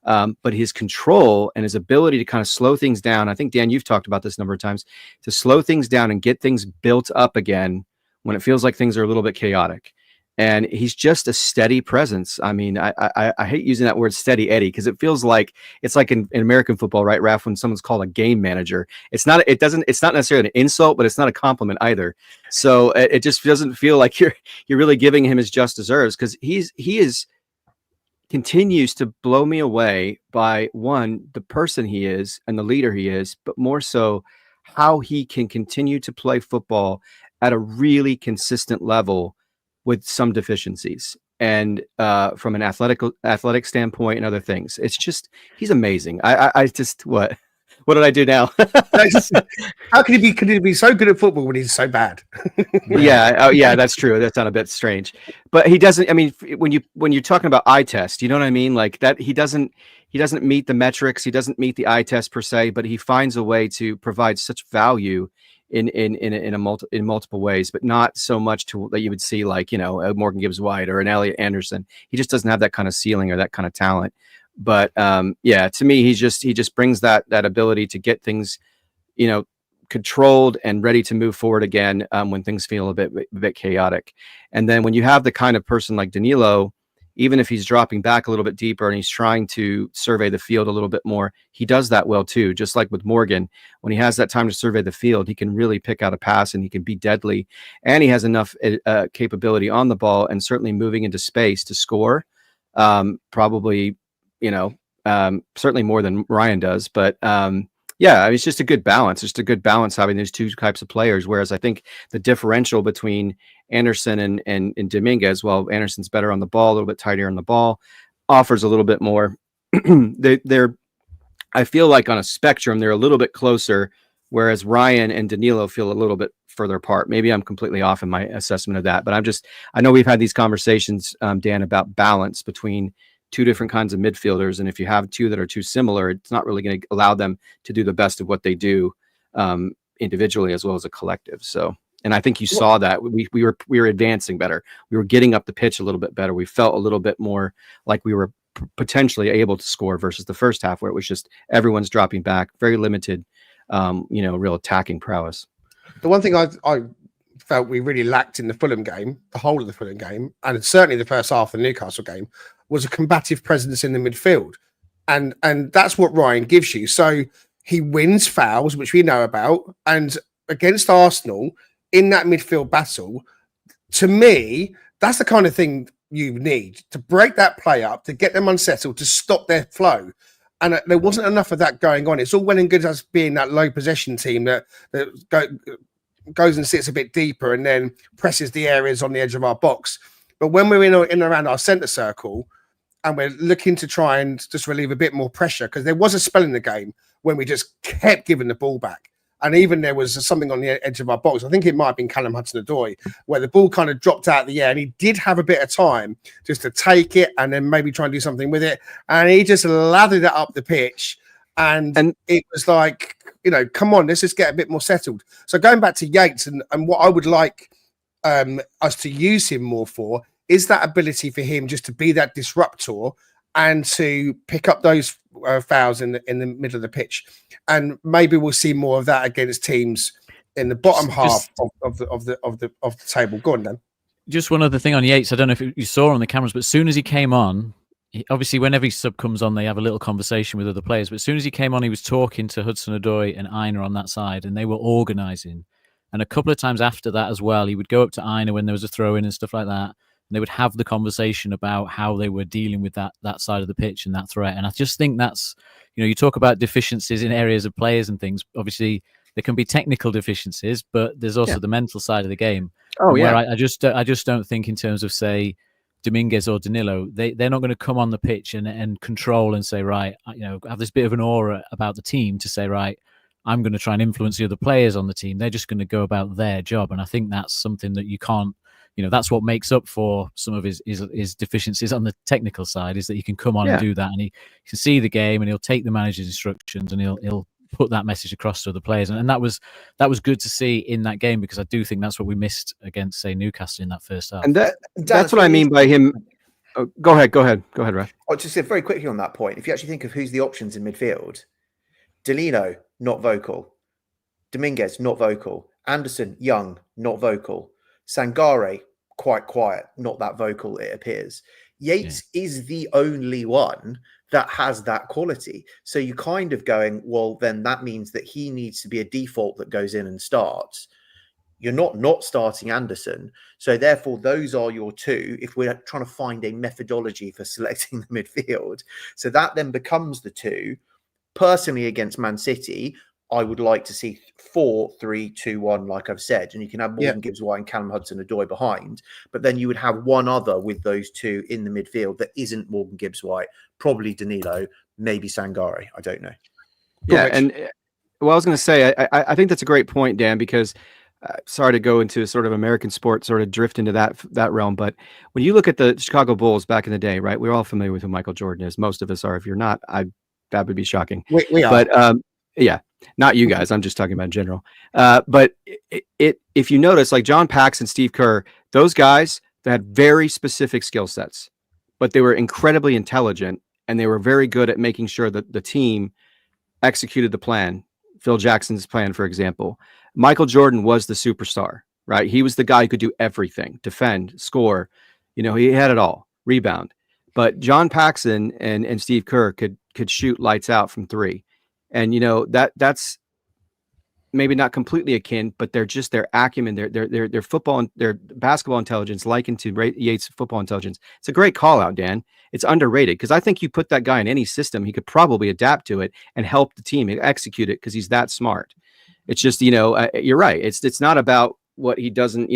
But his control and his ability to kind of slow things down, I think, Dan, you've talked about this a number of times, to slow things down and get things built up again when it feels like things are a little bit chaotic. And he's just a steady presence. I mean, I hate using that word steady Eddie because it feels like it's like in American football, right, Raph, when someone's called a game manager. It's not necessarily an insult, but it's not a compliment either. So it just doesn't feel like you're really giving him his just deserves, because he continues to blow me away by, one, the person he is and the leader he is, but more so how he can continue to play football at a really consistent level with some deficiencies, and from an athletic standpoint and other things. It's just, he's amazing. I just, what did I do now? How could he be so good at football when he's so bad? Yeah. Oh, yeah, that's true. That's not a bit strange, but he doesn't. I mean, when you're talking about eye test, you know what I mean? Like that, he doesn't meet the metrics. He doesn't meet the eye test per se, but he finds a way to provide such value in multiple ways, but not so much to that you would see like, you know, a Morgan Gibbs White or an Elliot Anderson. He just doesn't have that kind of ceiling or that kind of talent. But yeah, to me, he just brings that ability to get things, you know, controlled and ready to move forward again when things feel a bit chaotic. And then when you have the kind of person like Danilo, even if he's dropping back a little bit deeper and he's trying to survey the field a little bit more, he does that well too. Just like with Morgan, when he has that time to survey the field, he can really pick out a pass and he can be deadly. And he has enough capability on the ball and certainly moving into space to score. Probably, you know, certainly more than Ryan does. But yeah, I mean, it's just a good balance. It's just a good balance having these two types of players. Whereas I think the differential between Anderson and Dominguez, well, Anderson's better on the ball, a little bit tighter on the ball, offers a little bit more. they're I feel like on a spectrum, they're a little bit closer, whereas Ryan and Danilo feel a little bit further apart. Maybe I'm completely off in my assessment of that, but I know we've had these conversations, Dan, about balance between two different kinds of midfielders. And if you have two that are too similar, it's not really going to allow them to do the best of what they do individually as well as a collective. So, and I think you saw that we were advancing better. We were getting up the pitch a little bit better. We felt a little bit more like we were potentially able to score versus the first half where it was just everyone's dropping back, very limited, you know, real attacking prowess. The one thing I felt we really lacked in the Fulham game, the whole of the Fulham game, and certainly the first half of the Newcastle game, was a combative presence in the midfield. And that's what Ryan gives you. So he wins fouls, which we know about. And against Arsenal in that midfield battle, to me, that's the kind of thing you need to break that play up, to get them unsettled, to stop their flow. And there wasn't enough of that going on. It's all well and good as being that low possession team that goes and sits a bit deeper and then presses the areas on the edge of our box. But when we're in and around our centre circle and we're looking to try and just relieve a bit more pressure, because there was a spell in the game when we just kept giving the ball back. And even there was something on the edge of our box. I think it might have been Callum Hudson-Odoi, where the ball kind of dropped out of the air and he did have a bit of time just to take it and then maybe try and do something with it. And he just lathered it up the pitch. And it was like, you know, come on, let's just get a bit more settled. So going back to Yates and what I would like us to use him more for is that ability for him just to be that disruptor and to pick up those fouls in the middle of the pitch. And maybe we'll see more of that against teams in the bottom half of the table. Go on, Dan. Just one other thing on Yates. I don't know if you saw on the cameras, but as soon as he came on, obviously when every sub comes on, they have a little conversation with other players. But as soon as he came on, he was talking to Hudson-Odoi and Aina on that side, and they were organising. And a couple of times after that as well, he would go up to Aina when there was a throw-in and stuff like that. And they would have the conversation about how they were dealing with that side of the pitch and that threat. And I just think that's, you know, you talk about deficiencies in areas of players and things. Obviously, there can be technical deficiencies, but there's also the mental side of the game. Oh, yeah. I just don't think in terms of, say, Dominguez or Danilo, they're not going to come on the pitch and control and say, right, you know, have this bit of an aura about the team to say, right, I'm going to try and influence the other players on the team. They're just going to go about their job. And I think that's something that you can't, you know, that's what makes up for some of his deficiencies on the technical side, is that he can come on and do that, and he can see the game and he'll take the manager's instructions and he'll put that message across to other players, and that was good to see in that game, because I do think that's what we missed against, say, Newcastle in that first half. And that's what I mean by him. Oh, go ahead, Raf. I'll just say very quickly on that point. If you actually think of who's the options in midfield, Delino, not vocal. Dominguez, not vocal. Anderson, young, not vocal. Sangare, quite quiet, not that vocal, it appears. Yates is the only one that has that quality. So you're kind of going, well, then that means that he needs to be a default that goes in and starts. You're not starting Anderson. So therefore, those are your two, if we're trying to find a methodology for selecting the midfield. So that then becomes the two. Personally, against Man City, I would like to see 4-3-2-1, like I've said, and you can have Morgan Gibbs-White and Callum Hudson-Odoi behind, but then you would have one other with those two in the midfield that isn't Morgan Gibbs-White, probably Danilo, maybe Sangare. I don't know. Yeah, and well, I was going to say, I think that's a great point, Dan, because sorry to go into a sort of American sport, sort of drift into that realm, but when you look at the Chicago Bulls back in the day, right, we're all familiar with who Michael Jordan is. Most of us are. If you're not, that would be shocking. We are. But yeah, not you guys. I'm just talking about in general. But if you notice, like John Paxson, Steve Kerr, those guys that had very specific skill sets, but they were incredibly intelligent, and they were very good at making sure that the team executed the plan. Phil Jackson's plan, for example. Michael Jordan was the superstar, right? He was the guy who could do everything: defend, score. He had it all, rebound. But John Paxson and Steve Kerr could shoot lights out from three. And that's maybe not completely akin, but they're just their acumen, their football and their basketball intelligence likened to Yates' football intelligence. It's a great call out, Dan. It's underrated, because I think you put that guy in any system, he could probably adapt to it and help the team execute it, because he's that smart. It's just, you're right. It's not about what he doesn't,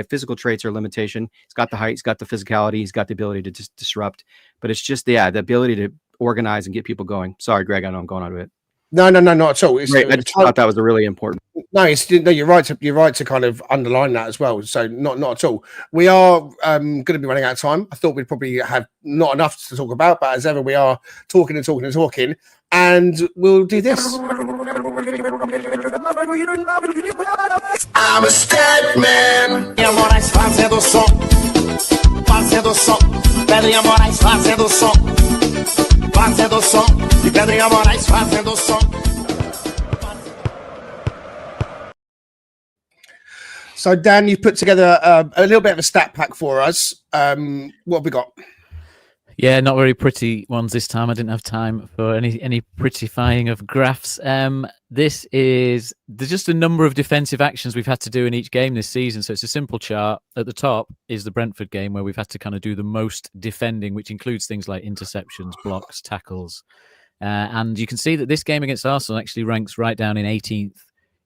physical traits are a limitation. He's got the height, he's got the physicality, he's got the ability to just disrupt, but it's just, the ability to organize and get people going. Sorry, Greg, I know I'm going out of it. No, not at all. I just thought that was a really important. No, you're right to kind of underline that as well. So not at all. We are going to be running out of time. I thought we'd probably have not enough to talk about, but as ever, we are talking, and we'll do this. I'm a stat man. Moraes fazendo som, Pedrinha Moraes fazendo som, e Pedrinha Moraes fazendo som. So, Dan, you've put together a little bit of a stat pack for us. What have we got? Yeah, not very pretty ones this time. I didn't have time for any prettifying of graphs. There's just a number of defensive actions we've had to do in each game this season. So it's a simple chart. At the top is the Brentford game, where we've had to kind of do the most defending, which includes things like interceptions, blocks, tackles. And you can see that this game against Arsenal actually ranks right down in 18th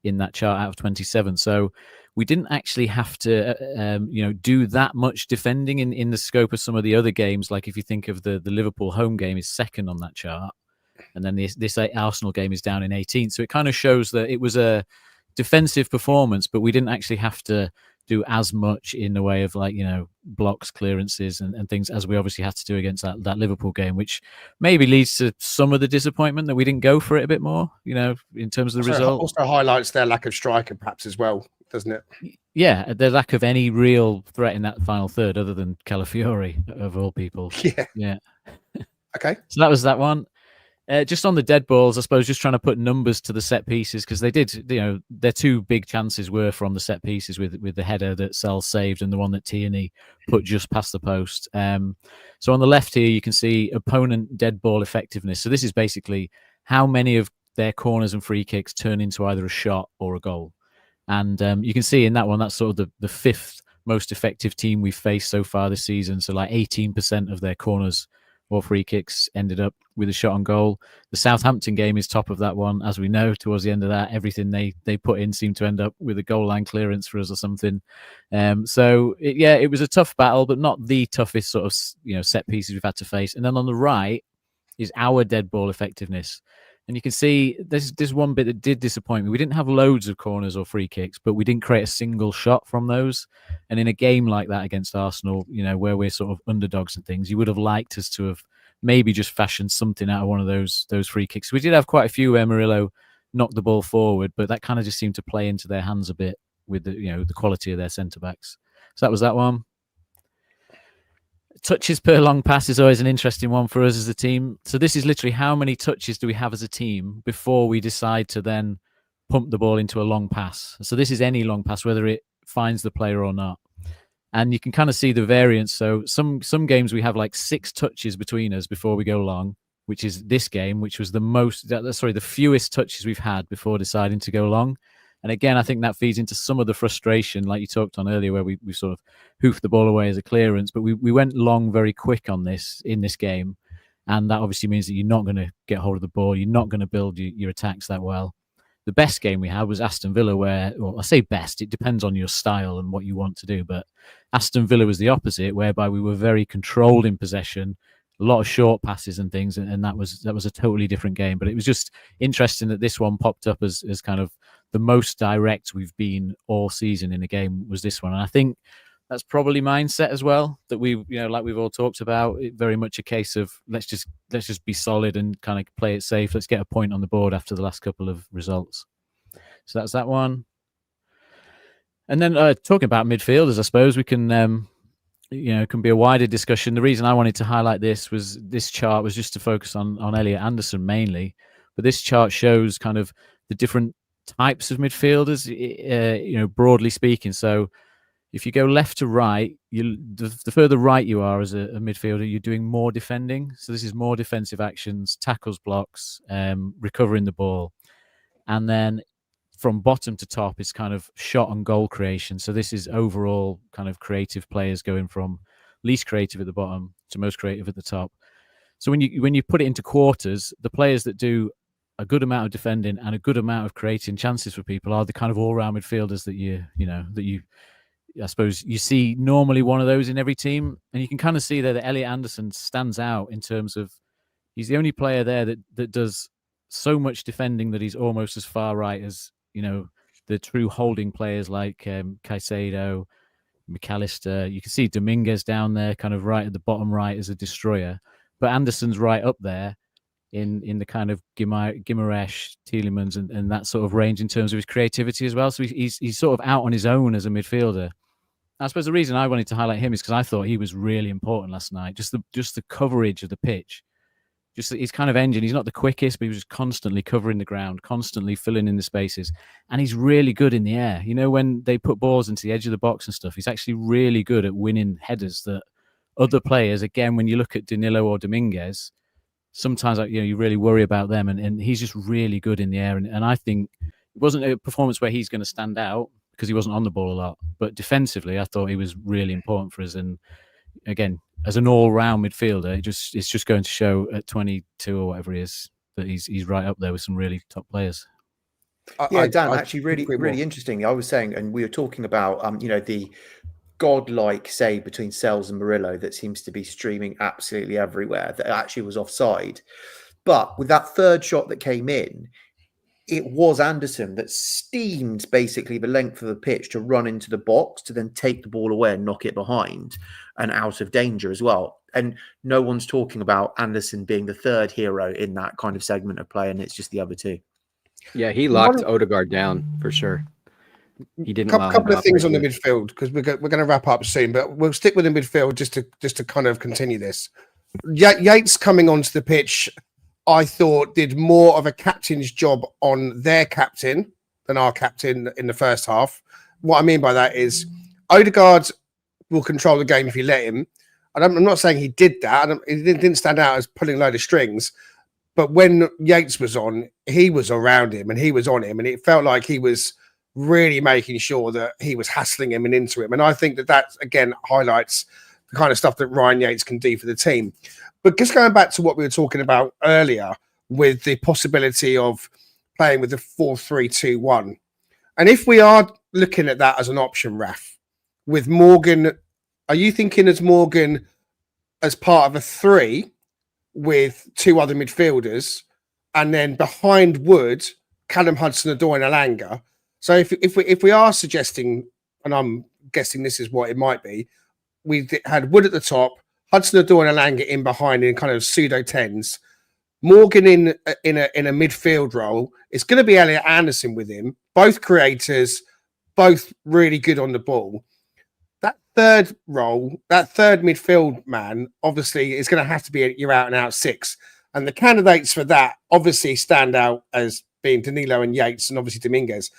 in that chart out of 27. So we didn't actually have to, do that much defending in the scope of some of the other games. Like if you think of the Liverpool home game is second on that chart, and then this Arsenal game is down in 18th. So it kind of shows that it was a defensive performance, but we didn't actually have to do as much in the way of blocks, clearances, and things as we obviously had to do against that Liverpool game, which maybe leads to some of the disappointment that we didn't go for it a bit more, in terms of the result. Also highlights their lack of striker, perhaps, as well, doesn't it? Yeah, the lack of any real threat in that final third, other than Calafiori, of all people. Yeah. Okay. So that was that one. Just on the dead balls, I suppose, just trying to put numbers to the set pieces, because they did, their two big chances were from the set pieces with the header that Sell saved and the one that Tierney put just past the post. So on the left here, you can see opponent dead ball effectiveness. So this is basically how many of their corners and free kicks turn into either a shot or a goal. And you can see in that one, that's sort of the fifth most effective team we've faced so far this season. So like 18% of their corners or free kicks ended up with a shot on goal. The Southampton game is top of that one. As we know, towards the end of that, everything they put in seemed to end up with a goal line clearance for us or something. It was a tough battle, but not the toughest sort of set pieces we've had to face. And then on the right is our dead ball effectiveness. And you can see there's one bit that did disappoint me. We didn't have loads of corners or free kicks, but we didn't create a single shot from those. And in a game like that against Arsenal, where we're sort of underdogs and things, you would have liked us to have maybe just fashioned something out of one of those free kicks. We did have quite a few where Murillo knock the ball forward, but that kind of just seemed to play into their hands a bit with the quality of their centre backs. So that was that one. Touches per long pass is always an interesting one for us as a team. So this is literally how many touches do we have as a team before we decide to then pump the ball into a long pass. So this is any long pass, whether it finds the player or not. And you can kind of see the variance. So some games we have like 6 touches between us before we go long, which is this game, which was the fewest touches we've had before deciding to go long. And again, I think that feeds into some of the frustration, like you talked on earlier, where we sort of hoofed the ball away as a clearance. But we went long very quick on this in this game. And that obviously means that you're not going to get hold of the ball. You're not going to build your attacks that well. The best game we had was Aston Villa, where, well, I say best, it depends on your style and what you want to do. But Aston Villa was the opposite, whereby we were very controlled in possession, a lot of short passes and things, and that was a totally different game. But it was just interesting that this one popped up as kind of the most direct we've been all season in a game was this one. And I think that's probably mindset as well, that we, like we've all talked about, it very much a case of let's just be solid and kind of play it safe. Let's get a point on the board after the last couple of results. So that's that one. And then talking about midfielders, I suppose we can, can be a wider discussion. The reason I wanted to highlight this chart was just to focus on Elliot Anderson mainly. But this chart shows kind of the different types of midfielders, broadly speaking. So if you go left to right, the further right you are as a midfielder, you're doing more defending. So this is more defensive actions, tackles, blocks, recovering the ball. And then from bottom to top is kind of shot and goal creation. So this is overall kind of creative players going from least creative at the bottom to most creative at the top. So when you put it into quarters, the players that do a good amount of defending and a good amount of creating chances for people are the kind of all-round midfielders that I suppose you see normally one of those in every team. And you can kind of see there that Elliot Anderson stands out in terms of he's the only player there that does so much defending that he's almost as far right as, the true holding players like Caicedo, McAllister. You can see Dominguez down there kind of right at the bottom right as a destroyer. But Anderson's right up there in the kind of Guimaraes, Tielemans and that sort of range in terms of his creativity as well. So he's sort of out on his own as a midfielder. I suppose the reason I wanted to highlight him is because I thought he was really important last night. Just the coverage of the pitch. Just his kind of engine. He's not the quickest, but he was just constantly covering the ground, constantly filling in the spaces. And he's really good in the air. When they put balls into the edge of the box and stuff, he's actually really good at winning headers that other players, again, when you look at Danilo or Dominguez, sometimes you really worry about them. And he's just really good in the air. And I think it wasn't a performance where he's going to stand out because he wasn't on the ball a lot. But defensively, I thought he was really important for us. And again, as an all-round midfielder, it's just going to show at 22 or whatever he is that he's right up there with some really top players. Dan, actually really interesting. I was saying, and we were talking about the godlike save between Sells and Murillo that seems to be streaming absolutely everywhere, that actually was offside. But with that third shot that came in, it was Anderson that steamed basically the length of the pitch to run into the box to then take the ball away and knock it behind and out of danger as well. And no one's talking about Anderson being the third hero in that kind of segment of play, and it's just the other two. Yeah, he locked Odegaard down for sure. He didn't. A couple of things on the midfield because we're going to wrap up soon, but we'll stick with the midfield just to kind of continue this. Yates coming onto the pitch, I thought did more of a captain's job on their captain than our captain in the first half. What I mean by that is Odegaard will control the game if you let him. And I'm not saying he did that. He didn't stand out as pulling a load of strings. But when Yates was on, he was around him and he was on him. And it felt like he was really making sure that he was hassling him and into him. And I think that again, highlights the kind of stuff that Ryan Yates can do for the team. But just going back to what we were talking about earlier with the possibility of playing with the 4-3-2-1. And if we are looking at that as an option, Raf, with Morgan, are you thinking as Morgan as part of a 3 with 2 other midfielders and then behind Wood, Callum Hudson-Odoi and Elanga? So if we are suggesting, and I'm guessing this is what it might be, we had Wood at the top, Hudson-Odoi and Elanga in behind in kind of pseudo 10s, Morgan in a midfield role. It's going to be Elliot Anderson with him. Both creators, both really good on the ball. That third role, that third midfield man, obviously is going to have to be your out and out 6. And the candidates for that obviously stand out as being Danilo and Yates, and obviously Dominguez.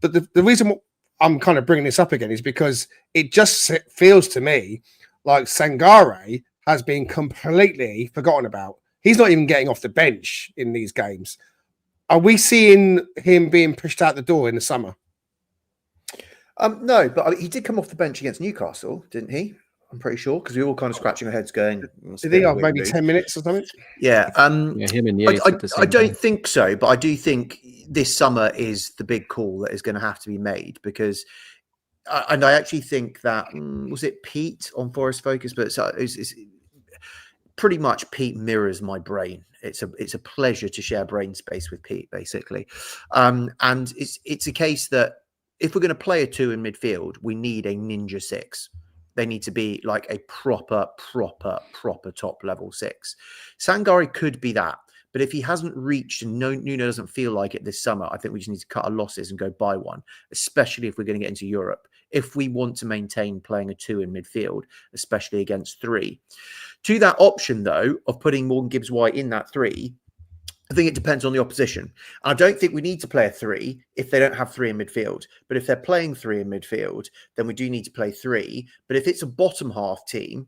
But the reason I'm kind of bringing this up again is because it just feels to me like Sangare has been completely forgotten about. He's not even getting off the bench in these games. Are we seeing him being pushed out the door in the summer? No, but he did come off the bench against Newcastle, didn't he? I'm pretty sure, because we were all kind of scratching our heads going. Did he have maybe 10 minutes or something? Yeah. Yeah, him and Yates at the same I don't time. think so, but I do think this summer is the big call that is going to have to be made, because and I actually think that was it Pete on Forest Focus, but it's pretty much Pete mirrors my brain. It's a pleasure to share brain space with Pete, basically, and it's a case that if we're going to play a 2 in midfield, we need a ninja 6. They need to be like a proper top level 6. Sangare could be that. But if he hasn't reached and Nuno doesn't feel like it this summer, I think we just need to cut our losses and go buy one, especially if we're going to get into Europe. If we want to maintain playing a 2 in midfield, especially against 3. To that option, though, of putting Morgan Gibbs-White in that 3, I think it depends on the opposition. I don't think we need to play a 3 if they don't have 3 in midfield. But if they're playing 3 in midfield, then we do need to play 3. But if it's a bottom half team,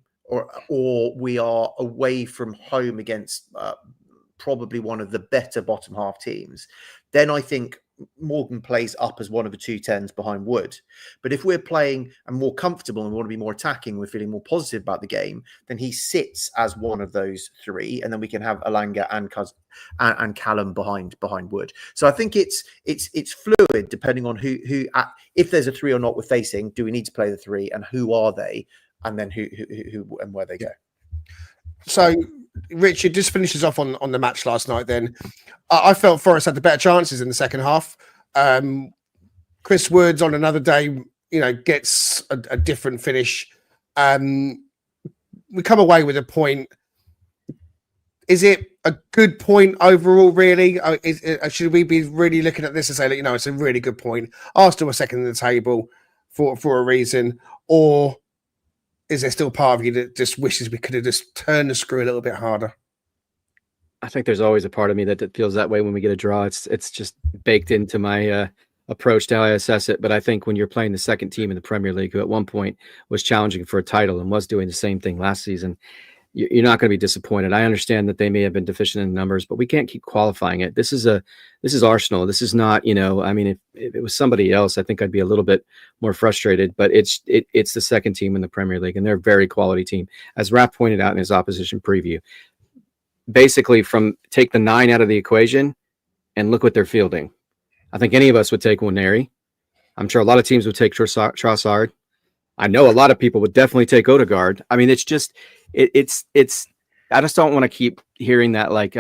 or we are away from home against probably one of the better bottom half teams, then I think Morgan plays up as one of the 2 10s behind Wood. But if we're playing and more comfortable and we want to be more attacking, we're feeling more positive about the game, then he sits as one of those 3, and then we can have Alanga and Callum behind Wood. So I think it's fluid depending on who if there's a 3 or not we're facing. Do we need to play the 3, and who are they, and then who and where they go? So Richard just finishes off on the match last night. Then I felt Forest had the better chances in the second half. Chris Woods on another day, gets a different finish. We come away with a point. Is it a good point overall? Really, should we be really looking at this and say, it's a really good point? Arsenal were second in the table for a reason, or is there still part of you that just wishes we could have just turned the screw a little bit harder? I think there's always a part of me that feels that way when we get a draw. It's just baked into my approach to how I assess it. But I think when you're playing the second team in the Premier League, who at one point was challenging for a title and was doing the same thing last season, you're not going to be disappointed. I understand that they may have been deficient in numbers, but we can't keep qualifying it. This is Arsenal. This is not, I mean, if it was somebody else, I think I'd be a little bit more frustrated, but it's the second team in the Premier League, and they're a very quality team. As Raph pointed out in his opposition preview, basically take the 9 out of the equation and look what they're fielding. I think any of us would take Nwaneri. I'm sure a lot of teams would take Trossard. I know a lot of people would definitely take Odegaard. I mean, it's just, I just don't want to keep hearing that, like,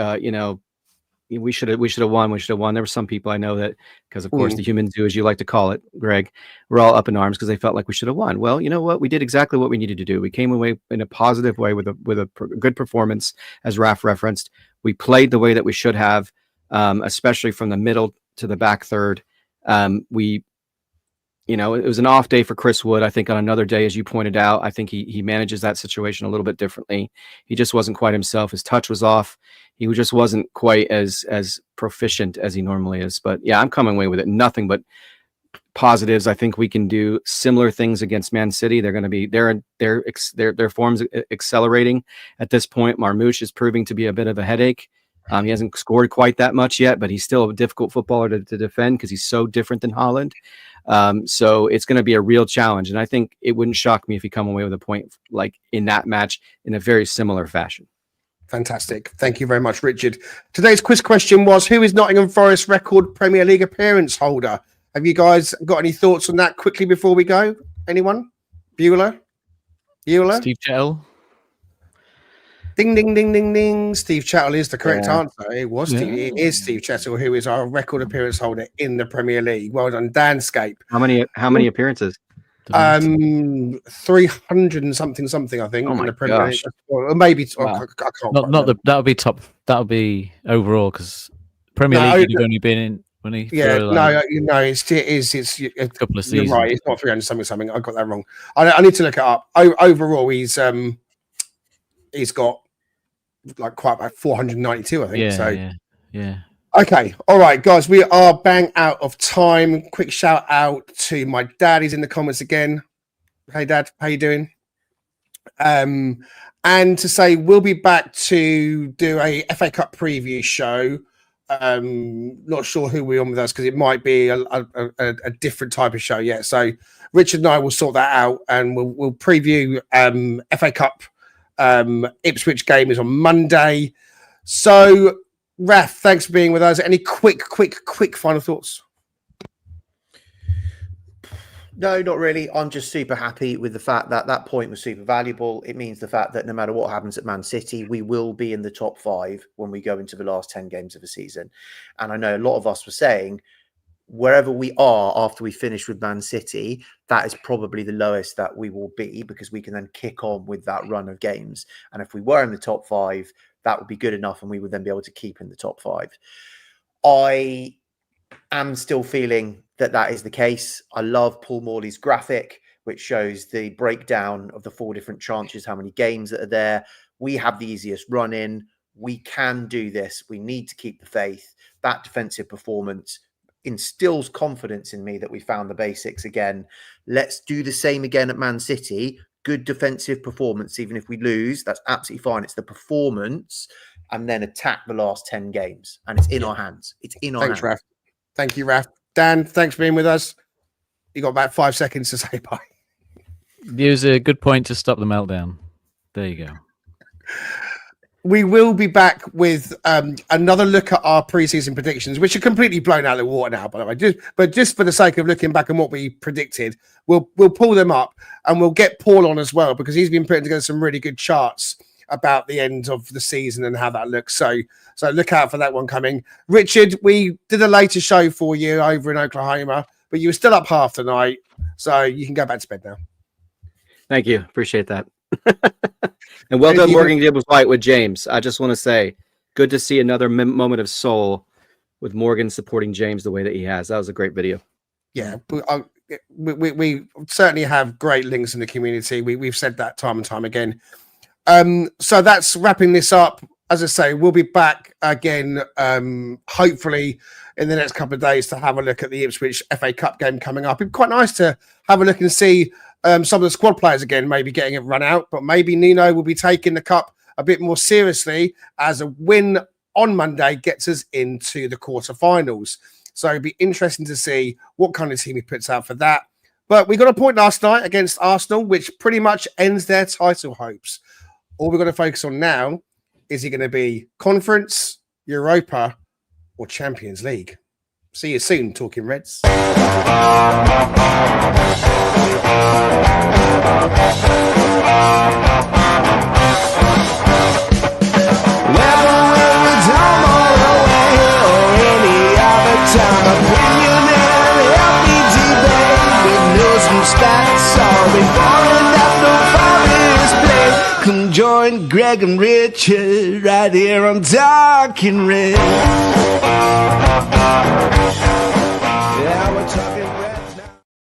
we should have won. There were some people I know that, because of course the humans do, as you like to call it, Greg, we're all up in arms because they felt like we should have won. Well, you know what? We did exactly what we needed to do. We came away in a positive way with a good performance, as Raph referenced. We played the way that we should have, especially from the middle to the back third. It was an off day for Chris Wood. I think on another day, as you pointed out, I think he manages that situation a little bit differently. He just wasn't quite himself. His touch was off. He just wasn't quite as proficient as he normally is. But yeah, I'm coming away with it. Nothing but positives. I think we can do similar things against Man City. They're going to be their form's accelerating at this point. Marmoush is proving to be a bit of a headache. He hasn't scored quite that much yet, but he's still a difficult footballer to defend because he's so different than Haaland. So it's going to be a real challenge. And I think it wouldn't shock me if he come away with a point like in that match in a very similar fashion. Fantastic. Thank you very much, Richard. Today's quiz question was, who is Nottingham Forest record Premier League appearance holder? Have you guys got any thoughts on that quickly before we go? Anyone? Bueller? Steve Chettle. Ding, ding, ding, ding, ding. Steve Chettle is the correct answer. It is Steve Chettle, who is our record appearance holder in the Premier League. Well done, Danscape. How many appearances? 300 and something, I think. Oh in my the Premier League. gosh. Or maybe Wow. I can't Not quite not the remember. that would be top. That would be overall because Premier No, League you'd have only been in yeah, for like it's a couple of you're seasons. right. It's not 300 something. I got that wrong. I need to look it up. Overall, he's got like quite about 492, I think. Yeah, So yeah. okay, all right, guys, we are bang out of time. Quick shout out to my dad. He's in the comments again. Hey, Dad, how you doing? And to say we'll be back to do a FA Cup preview show. Not sure who we're on with us because it might be a different type of show. Yeah, so Richard and I will sort that out, and we'll preview FA Cup. Ipswich game is on Monday. So, Raf, thanks for being with us. Any quick final thoughts? No, not really. I'm just super happy with the fact that that point was super valuable. It means the fact that no matter what happens at Man City, we will be in the top 5 when we go into the last 10 games of the season. And I know a lot of us were saying, wherever we are after we finish with Man City, that is probably the lowest that we will be because we can then kick on with that run of games. And if we were in the top 5, that would be good enough and we would then be able to keep in the top 5. I am still feeling that is the case. I love Paul Morley's graphic, which shows the breakdown of the 4 different tranches, how many games that are there. We have the easiest run in. We can do this. We need to keep the faith. That defensive performance instills confidence in me that we found the basics again. Let's do the same again at Man City. Good defensive performance, even if we lose, that's absolutely fine. It's the performance, and then attack the last 10 games. And it's in our hands. It's in our hands. Thanks, Raf. Thank you, Raf. Dan, thanks for being with us. You got about 5 seconds to say bye. Use a good point to stop the meltdown. There you go. We will be back with another look at our preseason predictions, which are completely blown out of the water now, by the way. Just for the sake of looking back on what we predicted, we'll pull them up and we'll get Paul on as well because he's been putting together some really good charts about the end of the season and how that looks. So look out for that one coming. Richard, we did a later show for you over in Oklahoma, but you were still up half the night, so you can go back to bed now. Thank you. Appreciate that. And well done, Morgan Gibbs White with James. I just want to say, good to see another moment of soul with Morgan supporting James the way that he has. That was a great video. Yeah, we certainly have great links in the community. We've said that time and time again. So that's wrapping this up. As I say, we'll be back again, hopefully in the next couple of days to have a look at the Ipswich FA Cup game coming up. It'd be quite nice to have a look and see some of the squad players again, maybe getting it run out, but maybe Nuno will be taking the cup a bit more seriously as a win on Monday gets us into the quarterfinals. So it'd be interesting to see what kind of team he puts out for that. But we got a point last night against Arsenal, which pretty much ends their title hopes. All we've got to focus on now is he going to be Conference, Europa, or Champions League? See you soon, Talking Reds. Come join Greg and Richard right here on Talking Red.